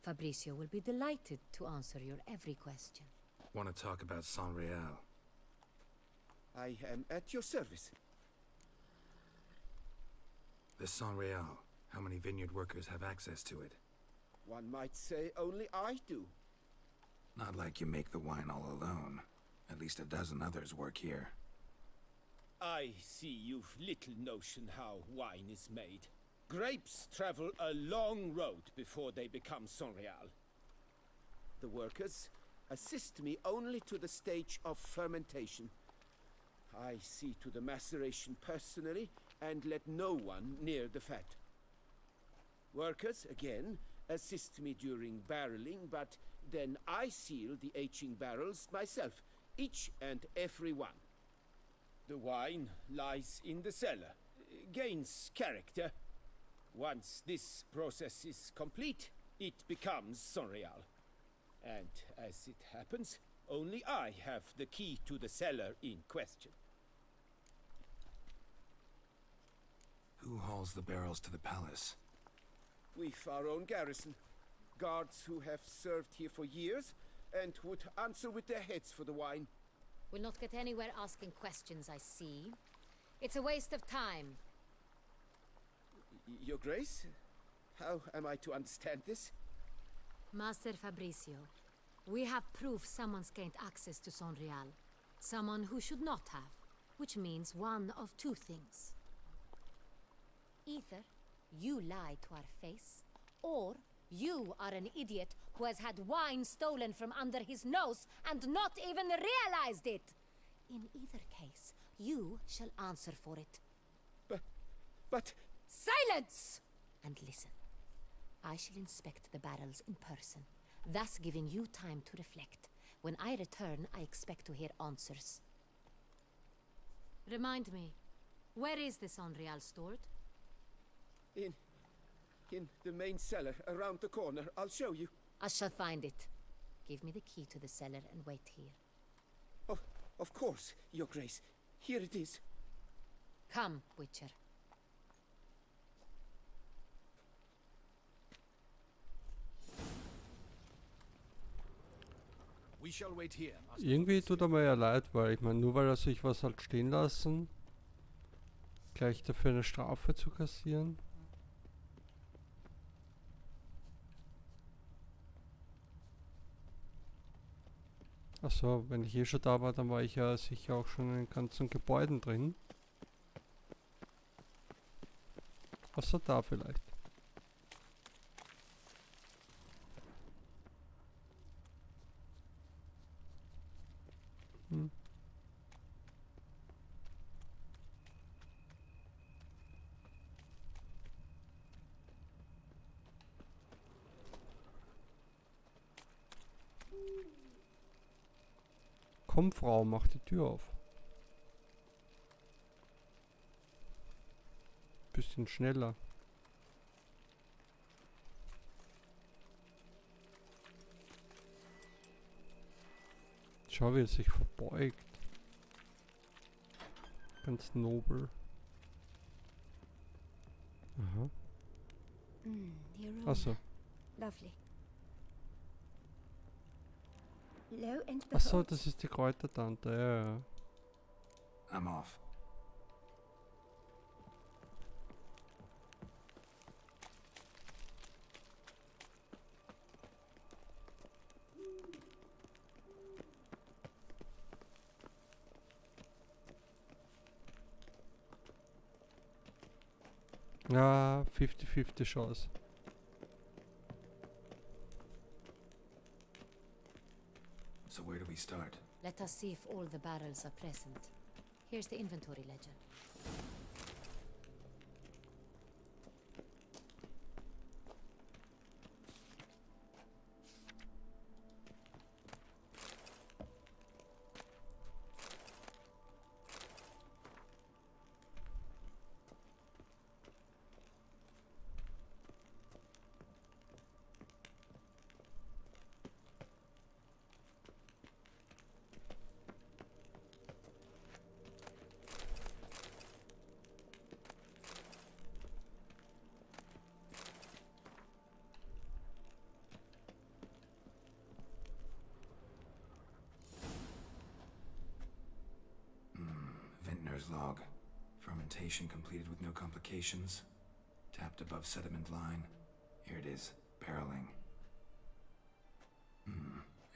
T: Fabricio will be delighted to answer your every question.
B: Want to talk about Sonreal?
K: I am at your service.
B: The Sonreal. How many vineyard workers have access to it?
K: One might say only I do.
B: Not like you make the wine all alone. At least a dozen others work here.
K: I see you've little notion how wine is made. Grapes travel a long road before they become Sonreal. The workers assist me only to the stage of fermentation. I see to the maceration personally and let no one near the fat. Workers, again, assist me during barreling, but then I seal the aging barrels myself, each and every one. The wine lies in the cellar, gains character. Once this process is complete, it becomes Sonreal. And as it happens, only I have the key to the cellar in question.
B: Who hauls the barrels to the palace?
K: We've our own garrison. Guards who have served here for years and would answer with their heads for the wine.
T: We'll not get anywhere asking questions, I see. It's a waste of time.
K: Your Grace? How am I to understand this?
T: Master Fabricio, we have proof someone's gained access to Sonreal. Someone who should not have, which means one of two things. Either you lie to our face, or you are an idiot who has had wine stolen from under his nose and not even realized it. In either case, you shall answer for it.
K: But...
T: Silence! And listen. I shall inspect the barrels in person, thus giving you time to reflect. When I return, I expect to hear answers. Remind me, where is this Sonreal stored?
K: In the main cellar, around the corner. I'll show you.
T: I shall find it. Give me the key to the cellar and wait here.
K: Oh, of course, Your Grace. Here it is.
T: Come, Witcher.
M: We shall wait here, Master.
A: Irgendwie tut er mir ja leid, weil ich meine, nur weil er sich was hat stehen lassen, gleich dafür eine Strafe zu kassieren. Achso, wenn ich eh schon da war, dann war ich ja sicher auch schon in den ganzen Gebäuden drin. Außer da vielleicht. Hm. Komm, Frau, mach die Tür auf. Bisschen schneller. Schau, wie er sich verbeugt. Ganz nobel. Aha. Achso.
U: Lovely. Lo and
A: Achso,
U: behold.
A: das ist die Kräutertante, ja, ja.
B: I'm off.
A: Ja, 50-50 Chance.
B: So where do we start?
T: Let us see if all the barrels are present. Here's the inventory ledger.
B: Vintner's log. Fermentation completed with no complications. Tapped above sediment line. Here it is. Barreling.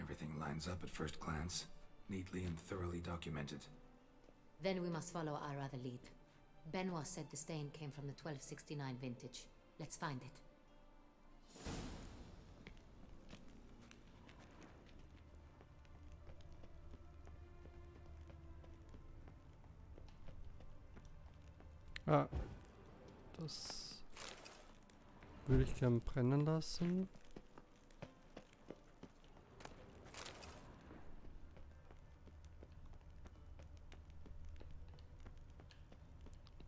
B: Everything lines up at first glance. Neatly and thoroughly documented.
T: Then we must follow our other lead. Benoit said the stain came from the 1269 vintage. Let's find it.
A: Ah, das würde ich gern brennen lassen.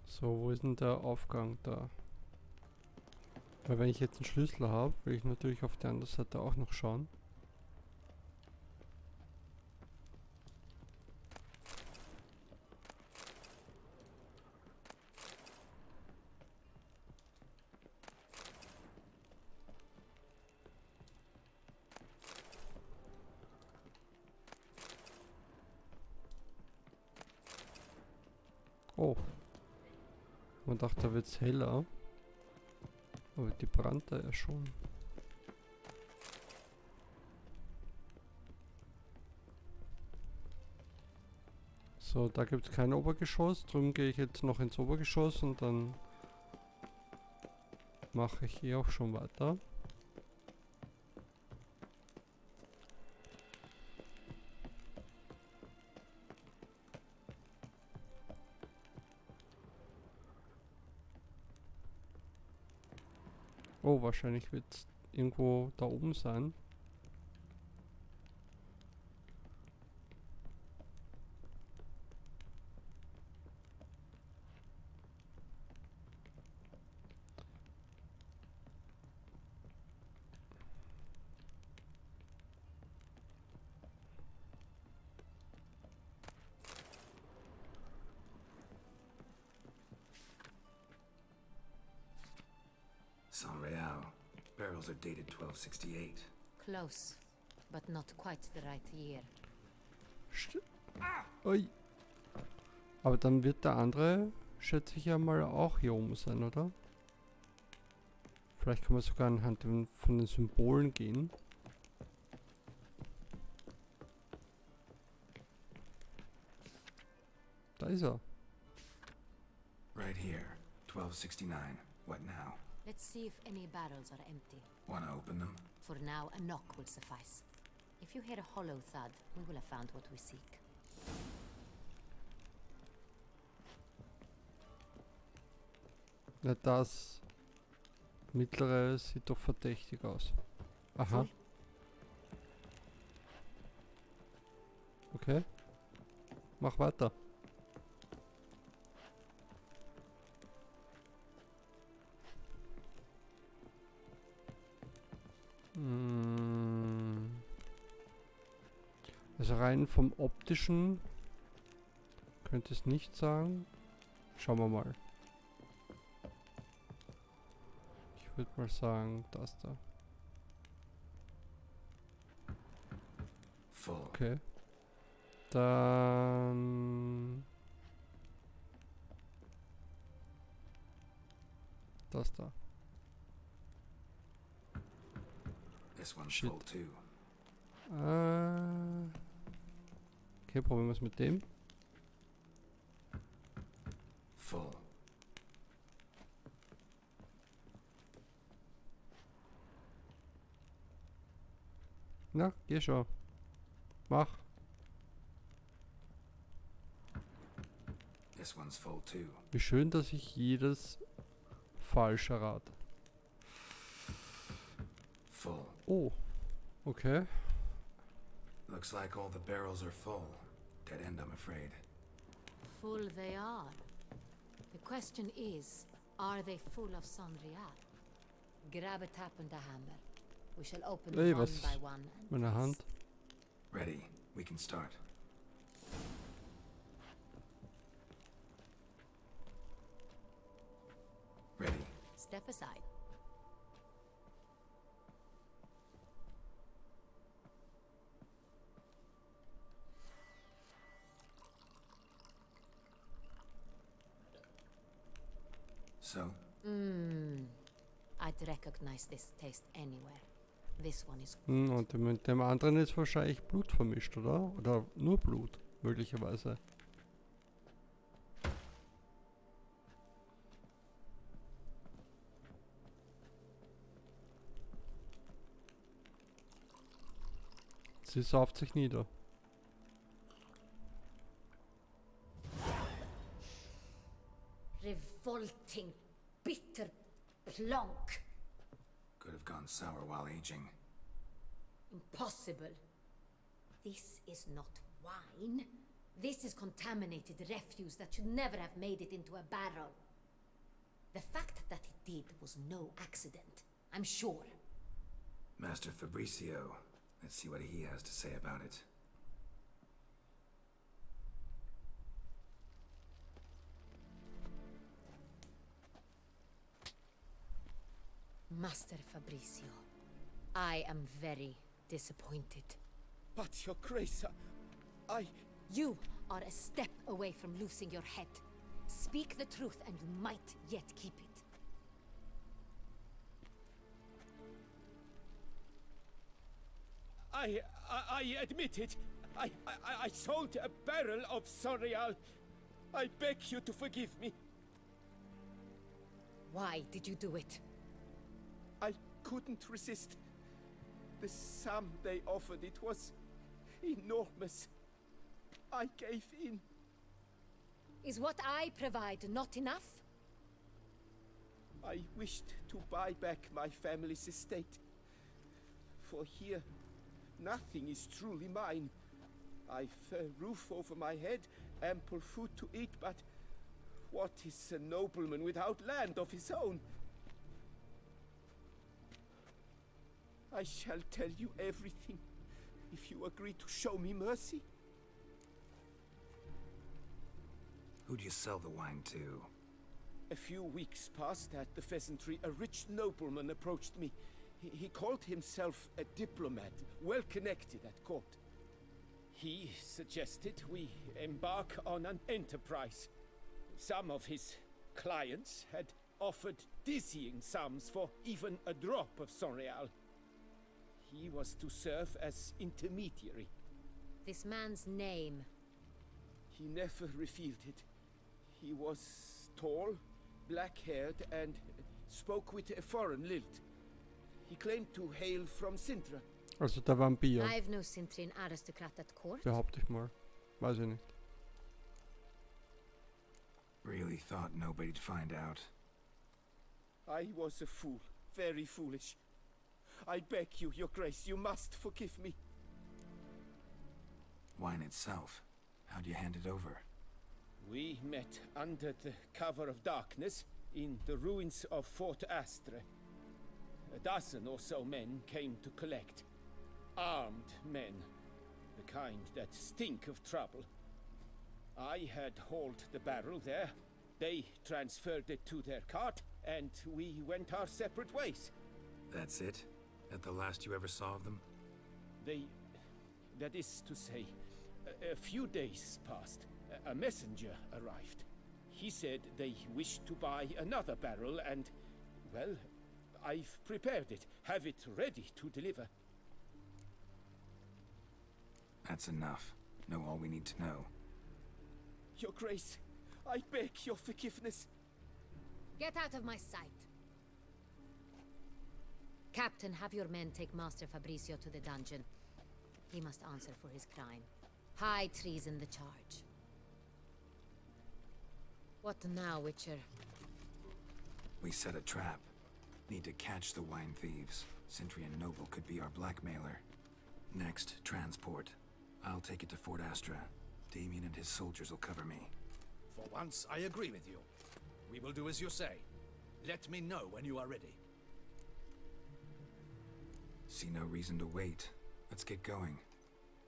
A: So, wo ist denn der Aufgang da? Weil wenn ich jetzt einen Schlüssel habe, will ich natürlich auf der anderen Seite auch noch schauen. Oh. Man dachte, da wird's heller. Aber die brannte ja schon. So, da gibt es kein Obergeschoss. Drum gehe ich jetzt noch ins Obergeschoss und dann mache ich hier auch schon weiter. Oh, wahrscheinlich wird es irgendwo da oben sein.
B: Saint-Réal. Barrels are dated 1268.
T: Close, but not quite the right year.
A: Ui. Aber dann wird der andere, schätze ich ja mal, auch hier oben sein, oder? Vielleicht kann man sogar anhand von den Symbolen gehen. Da ist er.
B: Right here. 1269. What now?
T: Let's see if any barrels are empty.
B: Wanna open them?
T: For now, a knock will suffice. If you hear a hollow thud, we will have found what we seek.
A: Ja, das mittlere sieht doch verdächtig aus. Aha. Okay. Mach weiter. Also rein vom optischen könnte es nicht sagen. Schauen wir mal. Ich würde mal sagen, das da. Okay. Dann das da.
B: This one's
A: Shit.
B: full too.
A: Okay, probieren wir es mit dem.
B: Full.
A: Na, geh schon. Mach.
B: This one's full too.
A: Wie schön, dass ich jedes falsch errate.
B: Full.
A: Oh. Okay.
B: Looks like all the barrels are full. Dead end, I'm afraid.
T: Full they are. The question is, are they full of Saint-Réal? Grab a tap and a hammer. We shall open
A: Hey,
T: one
A: was
T: by one. And
A: meine Hand?
B: Ready. We can start. Ready.
T: Step aside.
B: So?
T: I'd recognize this taste anywhere. This one is
A: Und mit dem anderen ist wahrscheinlich Blut vermischt, oder? Oder nur Blut, möglicherweise. Sie sauft sich nieder.
T: revolting, bitter plonk.
B: Could have gone sour while aging.
T: Impossible. This is not wine. This is contaminated refuse that should never have made it into a barrel. The fact that it did was no accident, I'm sure.
B: Master Fabricio. Let's see what he has to say about it.
T: Master Fabricio, I am very disappointed.
K: But, Your Grace,
T: You are a step away from losing your head. Speak the truth and you might yet keep it.
K: I admit it. I sold a barrel of Sonreal. I beg you to forgive me.
T: Why did you do it?
K: I couldn't resist. The sum they offered, it was enormous. I gave in.
T: Is what I provide not enough?
K: I wished to buy back my family's estate. For here, nothing is truly mine. I've a roof over my head, ample food to eat, but what is a nobleman without land of his own? I shall tell you everything, if you agree to show me mercy.
B: Who do you sell the wine to?
K: A few weeks past at the Pheasantry, a rich nobleman approached me. He called himself a diplomat, well connected at court. He suggested we embark on an enterprise. Some of his clients had offered dizzying sums for even a drop of Sonreal. He was to serve as intermediary.
T: This man's name?
K: He never revealed it. He was tall, black-haired, and spoke with a foreign lilt. He claimed to hail from Sintra.
A: Also der Vampir.
T: I've no Sintrin aristocrat at court.
A: Behaupte ich mal. Weiß ich nicht.
B: Really thought nobody'd find out.
K: I was a fool. Very foolish. I beg you, Your Grace, you must forgive me.
B: Wine itself. How'd you hand it over?
K: We met under the cover of darkness in the ruins of Fort Astre. A dozen or so men came to collect. Armed men. The kind that stink of trouble. I had hauled the barrel there. They transferred it to their cart, and we went our separate ways.
B: That's it? That the last you ever saw of them?
K: That is to say, a few days passed. A messenger arrived. He said they wished to buy another barrel and, well, I've prepared it. Have it ready to deliver.
B: That's enough. Know all we need to know.
K: Your Grace, I beg your forgiveness.
T: Get out of my sight. Captain, have your men take Master Fabrizio to the dungeon. He must answer for his crime. High treason the charge. What now, Witcher?
B: We set a trap. Need to catch the wine thieves. Sentry and Noble could be our blackmailer. Next, transport. I'll take it to Fort Astra. Damien and his soldiers will cover me.
M: For once, I agree with you. We will do as you say. Let me know when you are ready.
B: See no reason to wait. Let's get going.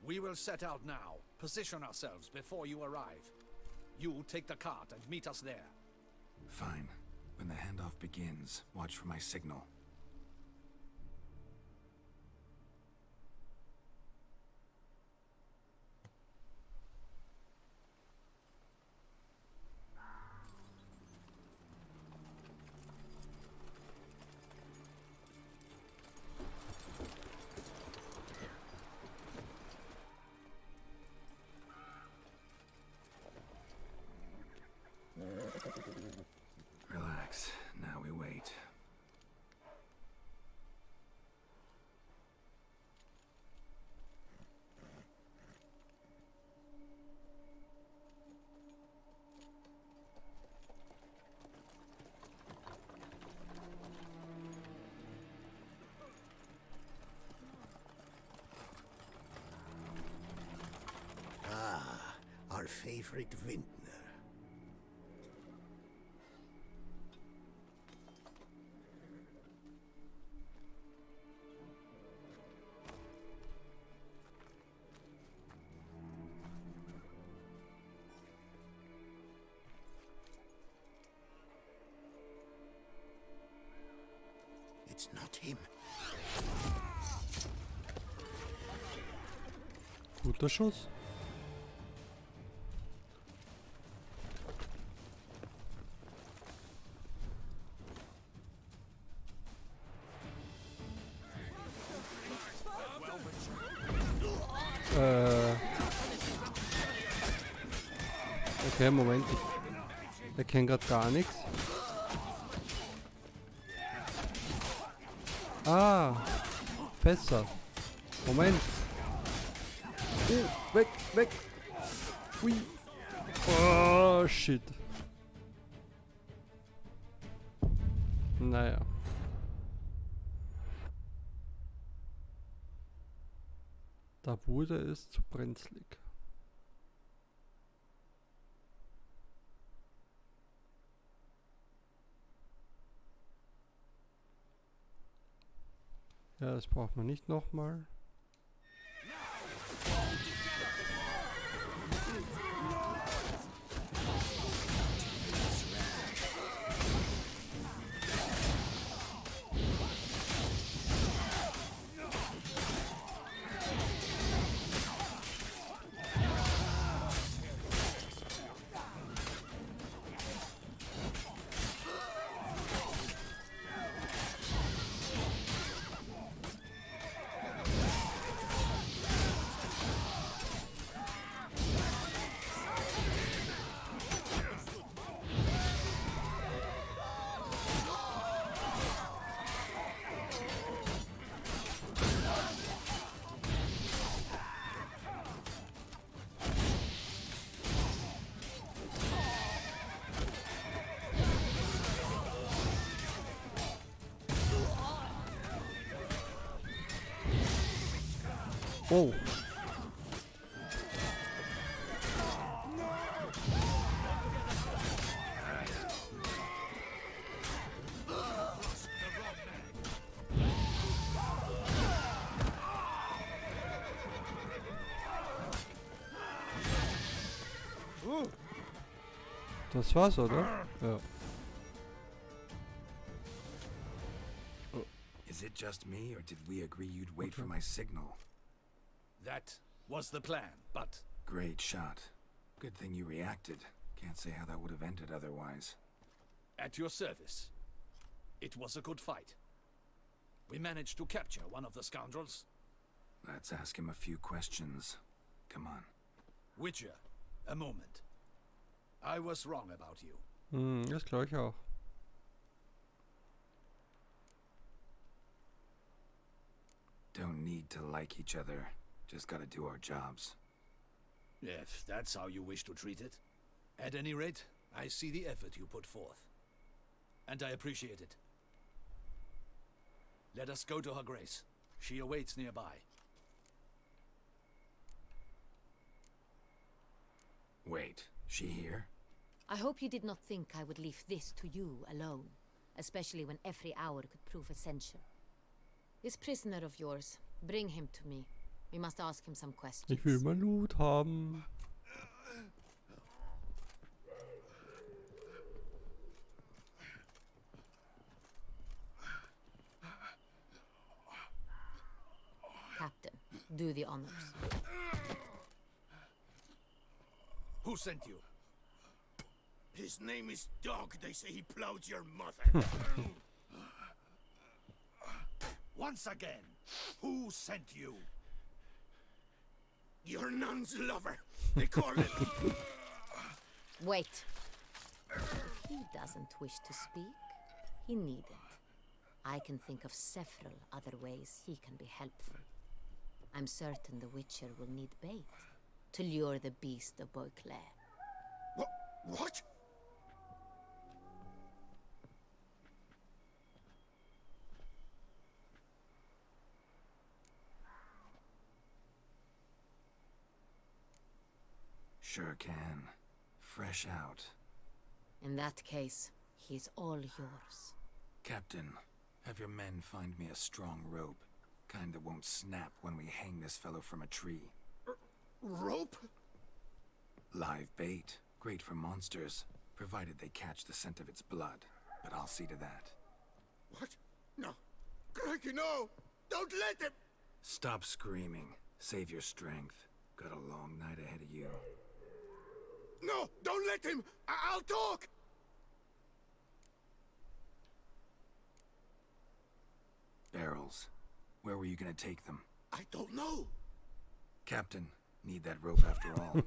M: We will set out now. Position ourselves before you arrive. You take the cart and meet us there.
B: Fine. When the handoff begins, watch for my signal. Relax. Now we wait.
F: Ah, our favorite vintner. It's not him.
A: Guter Schuss. Okay, Moment, ich erkenne gerade gar nichts. Ah, Fässer. Moment. Oh, weg, weg. Ui. Oh, shit. Naja. Da wurde es zu brenzlig. Ja, das braucht man nicht nochmal. Oh. Das war's, oder? Ja.
B: Is it just me, or did we agree you'd wait for my signal?
M: That was the plan, but...
B: Great shot. Good thing you reacted. Can't say how that would have ended otherwise.
M: At your service. It was a good fight. We managed to capture one of the scoundrels.
B: Let's ask him a few questions. Come on.
M: Witcher, a moment. I was wrong about you.
A: Das glaube ich auch.
B: Don't need to like each other. Just gotta do our jobs.
M: If that's how you wish to treat it. At any rate, I see the effort you put forth. And I appreciate it. Let us go to her grace. She awaits nearby.
B: Wait, she here?
T: I hope you did not think I would leave this to you alone, especially when every hour could prove essential. This prisoner of yours, bring him to me. We must ask him some questions.
A: Ich will mal Loot haben.
T: Captain, do the honors.
H: Who sent you? His name is Dog. They say he plowed your mother. Once again, who sent you? Your nun's lover. They call it.
T: Wait. If he doesn't wish to speak, he needn't. I can think of several other ways he can be helpful. I'm certain the Witcher will need bait to lure the beast of Beauclair.
H: What?
B: Sure can. Fresh out.
T: In that case, he's all yours.
B: Captain, have your men find me a strong rope. Kind that won't snap when we hang this fellow from a tree.
H: Rope?
B: Live bait. Great for monsters, provided they catch the scent of its blood. But I'll see to that.
H: What? No. Crikey, no! Don't let him!
B: Stop screaming. Save your strength. Got a long night ahead of you.
H: No! Don't let him! I'll talk!
B: Barrels. Where were you gonna take them?
H: I don't know.
B: Captain, need that rope after all.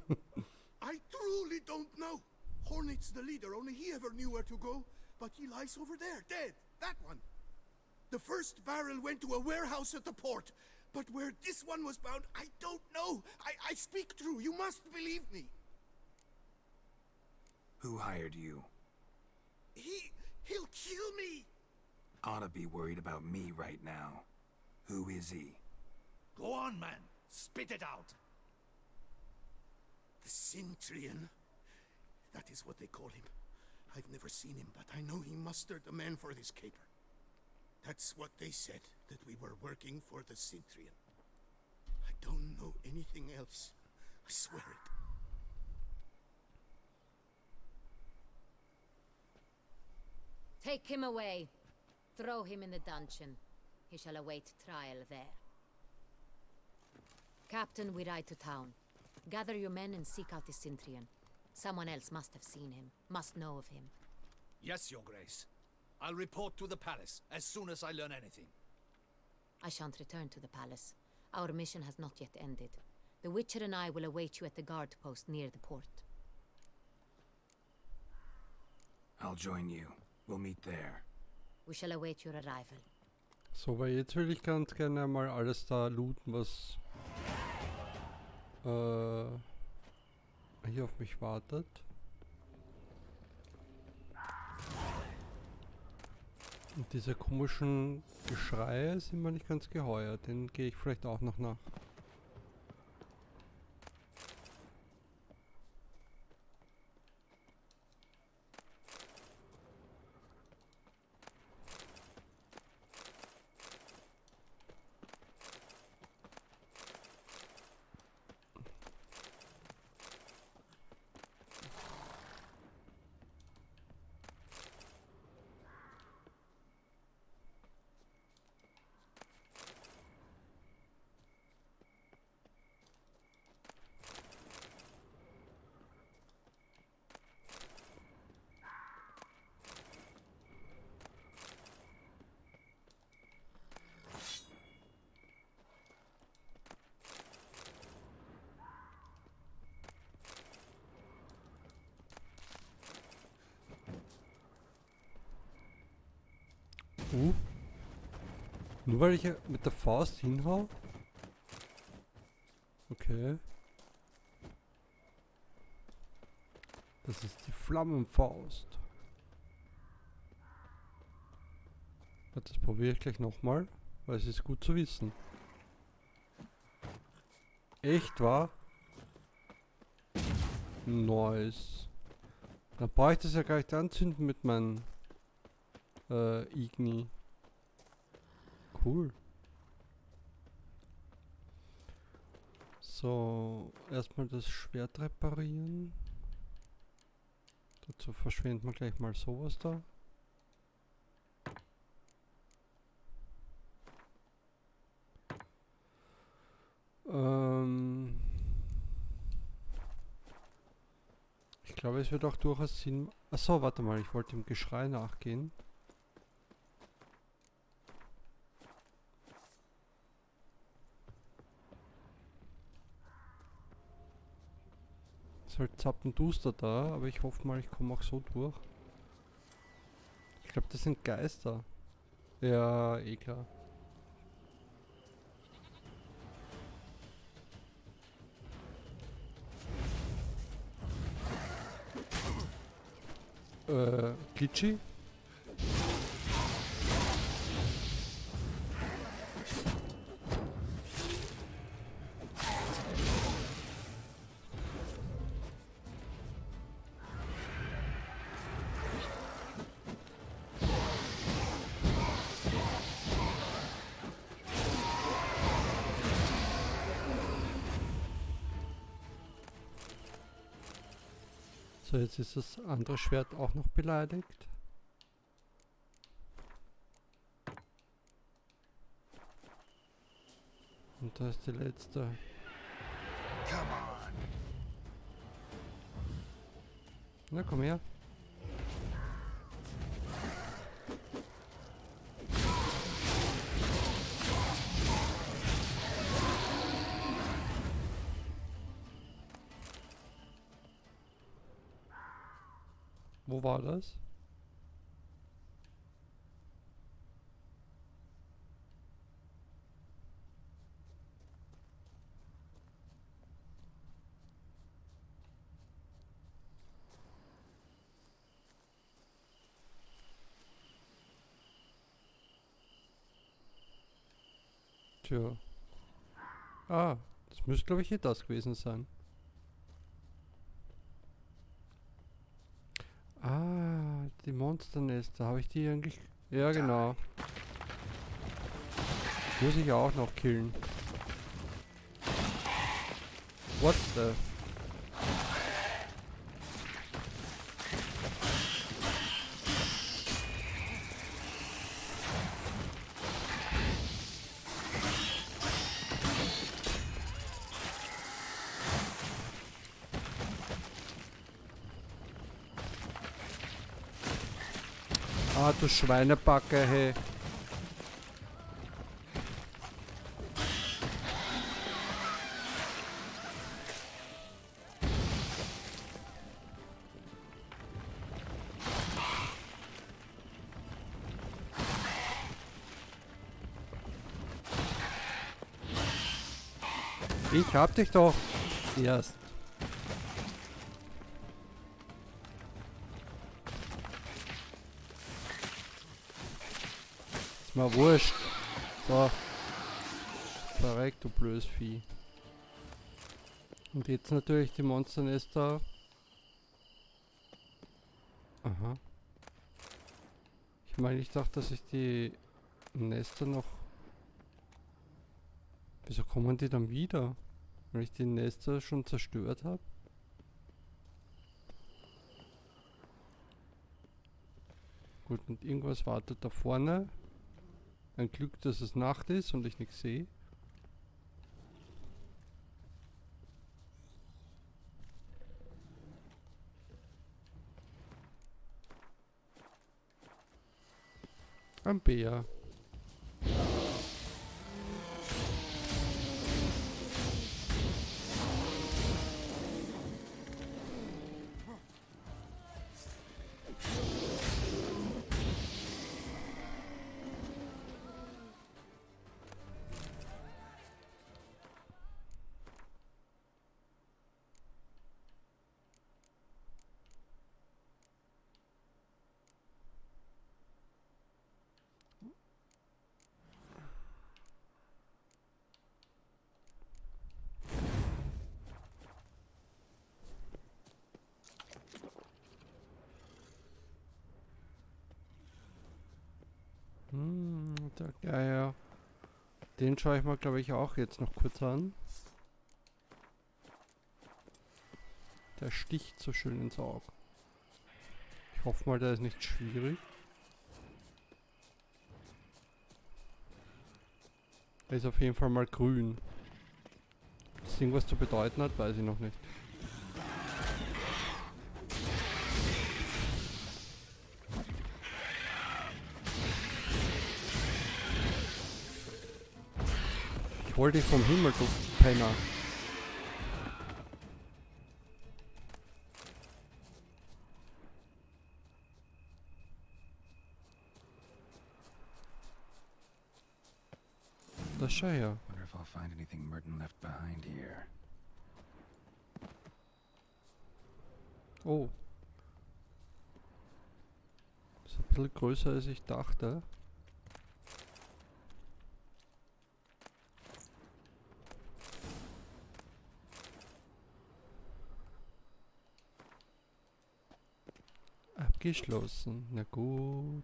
H: I threw
O: truly don't know. Hornet's the leader, only he ever knew where to go. But he lies over there, dead. That one. The first barrel went to a warehouse at the port. But where this one was bound, I don't know. I speak true. You must believe me.
B: Who hired you?
O: He'll kill me.
B: Ought to be worried about me right now. Who is he?
M: Go on, man. Spit it out.
O: The Cintrian. That is what they call him. I've never seen him, but I know he mustered the men for this caper. That's what they said, that we were working for the Cintrian. I don't know anything else. I swear it.
T: Take him away. Throw him in the dungeon. He shall await trial there. Captain, we ride to town. Gather your men and seek out the Cintrian. Someone else must have seen him, must know of him.
M: Yes, Your Grace. I'll report to the palace as soon as I learn anything.
T: I shan't return to the palace. Our mission has not yet ended. The Witcher and I will await you at the guard post near the port.
B: I'll join you. We'll meet there.
T: We shall await your arrival.
A: So, weil jetzt will ich ganz gerne mal alles da looten, was hier auf mich wartet. Und diese komischen Geschreie sind mir nicht ganz geheuer. Den gehe ich vielleicht auch noch nach. Nur weil ich mit der Faust hinhau? Okay. Das ist die Flammenfaust. Das probiere ich gleich nochmal, weil es ist gut zu wissen. Echt wahr? Nice. Dann brauche ich das ja gleich anzünden mit meinem Igni. Cool. So, erstmal das Schwert reparieren. Dazu verschwenden wir gleich mal sowas da. Ich glaube, es wird auch durchaus Sinn... Achso, warte mal, ich wollte dem Geschrei nachgehen. Ist halt zappenduster da, aber ich hoffe mal, ich komme auch so durch. Ich glaube, das sind Geister. Ja, eh klar. Glitchy? So, jetzt ist das andere Schwert auch noch beleidigt. Und da ist die letzte.
E: Come on.
A: Na, komm her. Wo war das? Tja. Ah, das müsste glaube ich hier das gewesen sein. Ah, die Monsternester. Habe ich die eigentlich... Ja, genau. Muss ich auch noch killen. What the... Ah, du Schweinebacke, hey. Ich hab dich doch erst. Ist mir wurscht. So. Verreck, du blödes Vieh. Und jetzt natürlich die Monsternester. Aha. Ich meine, ich dachte, dass ich die Nester noch... Wieso kommen die dann wieder? Wenn ich die Nester schon zerstört habe? Gut, und irgendwas wartet da vorne. Ein Glück, dass es Nacht ist und ich nichts sehe. Ein Bär. Der Geier. Den schaue ich mal, glaube ich, auch jetzt noch kurz an. Der sticht so schön ins Auge. Ich hoffe mal, der ist nicht schwierig. Er ist auf jeden Fall mal grün. Ob das irgendwas zu bedeuten hat, weiß ich noch nicht. Ich hol dich vom Himmel, du Penner. Das schau her.
B: Wonder if I'll find anything Merton left behind here.
A: Oh. Das ist ein bisschen größer als ich dachte. Abgeschlossen. Na gut.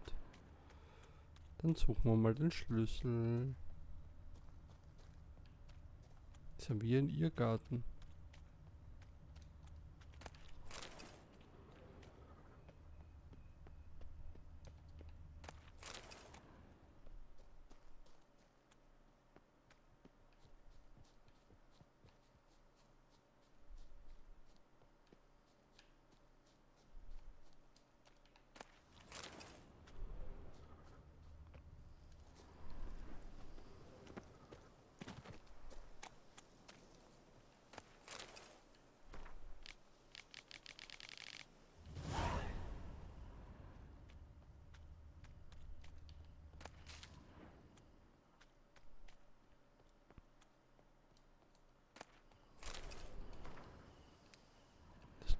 A: Dann suchen wir mal den Schlüssel. Ist ja wie ein Irrgarten.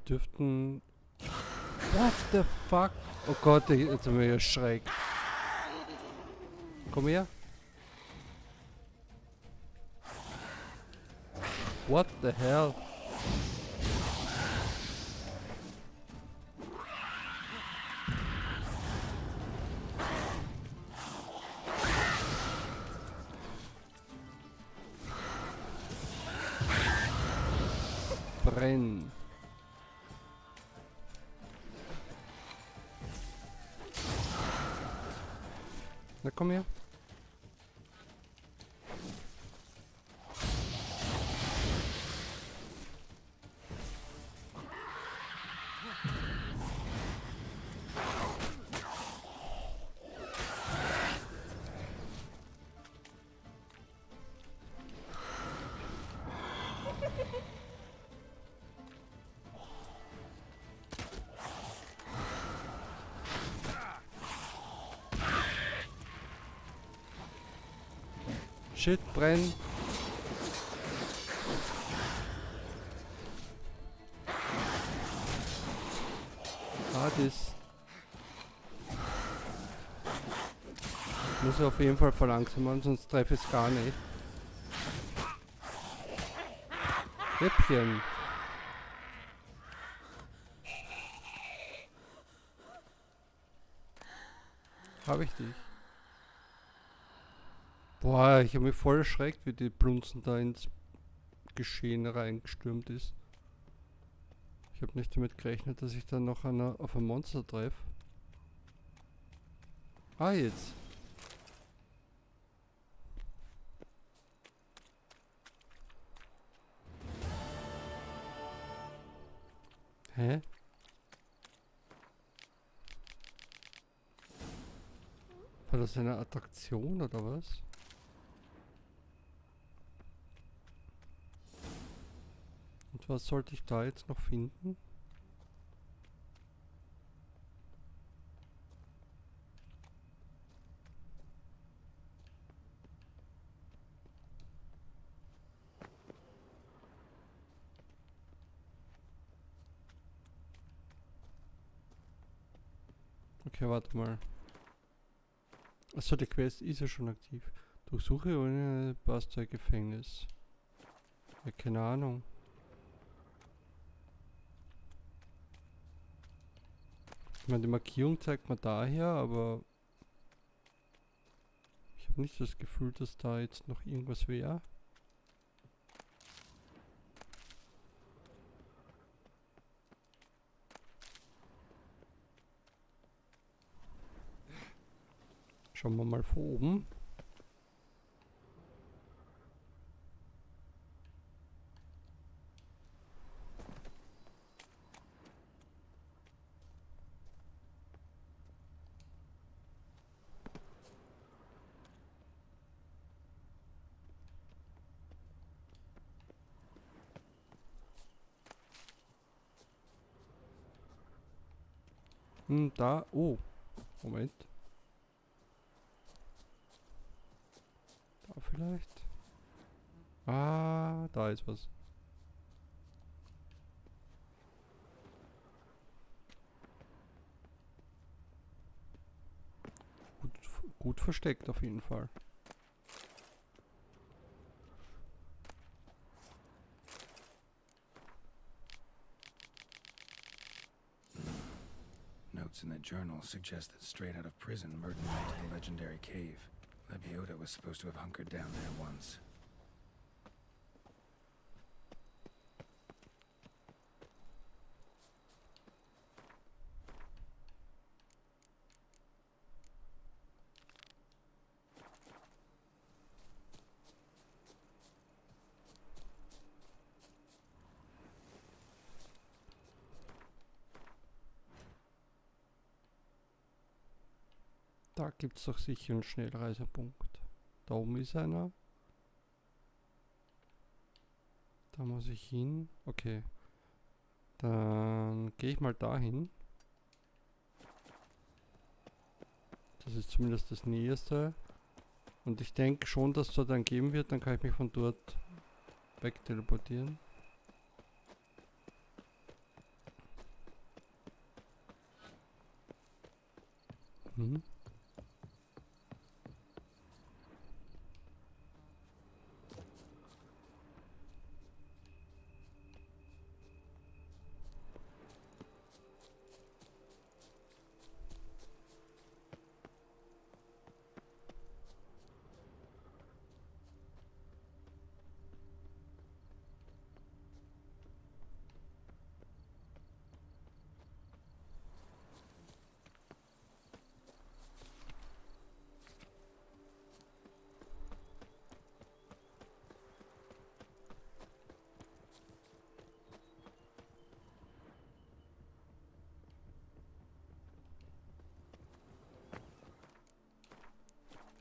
A: dürften... What the fuck? Oh Gott, jetzt haben wir ja Schreck. Komm her. What the hell? Brenn. Na komm her. Shit, brenn. Hades. Muss ich auf jeden Fall verlangsamen, sonst treffe ich es gar nicht. Rippchen. Habe ich dich? Boah, ich habe mich voll erschreckt, wie die Blunzen da ins Geschehen reingestürmt ist. Ich habe nicht damit gerechnet, dass ich dann noch auf ein Monster treffe. Ah, jetzt. Hä? War das eine Attraktion oder was? Und was sollte ich da jetzt noch finden? Okay, warte mal. Achso, die Quest ist ja schon aktiv. Durchsuche ohne Bastoy-Gefängnis. Ja, keine Ahnung. Ich meine, die Markierung zeigt mir daher, aber ich habe nicht das Gefühl, dass da jetzt noch irgendwas wäre. Schauen wir mal von oben. Da, oh, Moment. Da vielleicht. Ah, da ist was. Gut versteckt auf jeden Fall.
B: Notes in the journal suggest that straight out of prison, Merton went to the legendary cave. Lebiota was supposed to have hunkered down there once.
A: Da gibt es doch sicher einen Schnellreisepunkt. Da oben ist einer. Da muss ich hin. Okay. Dann gehe ich mal dahin. Das ist zumindest das Nächste. Und ich denke schon, dass es dort dann geben wird. Dann kann ich mich von dort weg teleportieren. Mhm.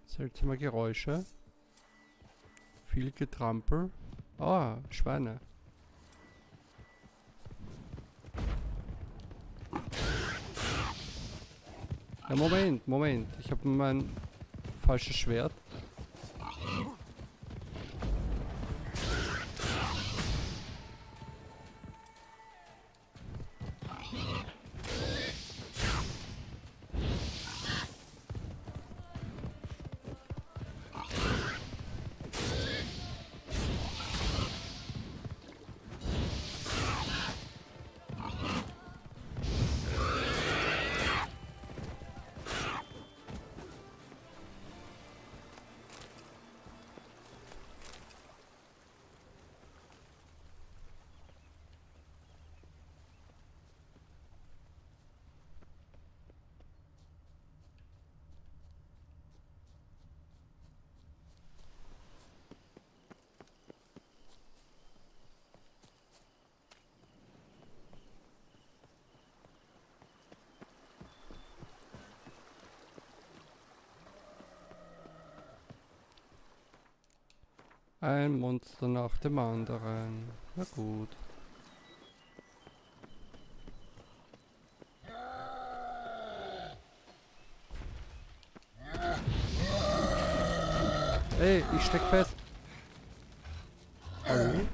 A: Seltsame Geräusche. Viel Getrampel. Ah, Schweine. Ja, Moment. Ich habe mein falsches Schwert. Ein Monster nach dem anderen. Na gut. Ey, ich steck fest. Hallo?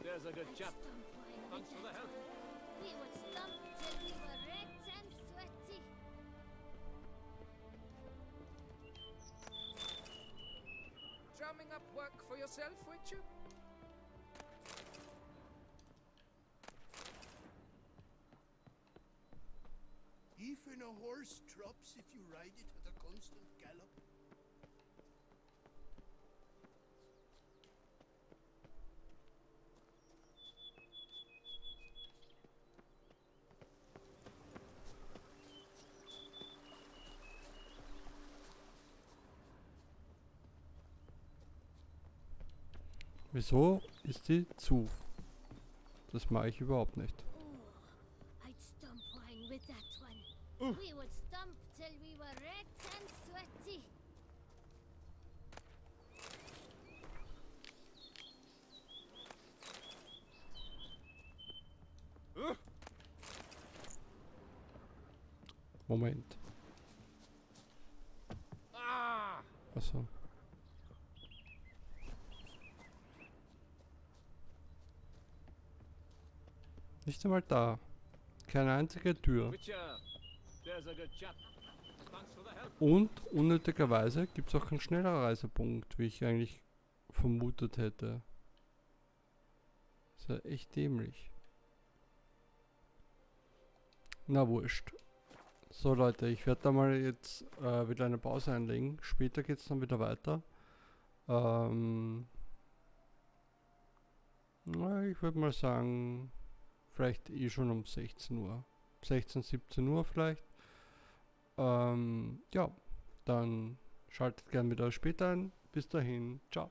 M: There's a good chap. Thanks for the help.
G: We would stump till we were wrecked and sweaty.
Q: Drumming up work for yourself, Witcher?
O: Even a horse drops if you ride it at a constant gallop.
A: Wieso ist die zu? Das mache ich überhaupt nicht.
G: I'd stump wine with that one. We would stump till we were wrecked and sweaty.
A: Moment. Achso. Nicht einmal da. Keine einzige Tür.
M: Witcher, there's a good chap. Thanks for the help.
A: Und unnötigerweise gibt es auch keinen Schnellreisepunkt, wie ich eigentlich vermutet hätte. Ist ja echt dämlich. Na wurscht. So Leute, ich werde da mal jetzt wieder eine Pause einlegen. Später geht es dann wieder weiter. Na, ich würde mal sagen, vielleicht eh schon um 16 Uhr. 16, 17 Uhr vielleicht. Ja, dann schaltet gerne wieder später ein. Bis dahin, ciao.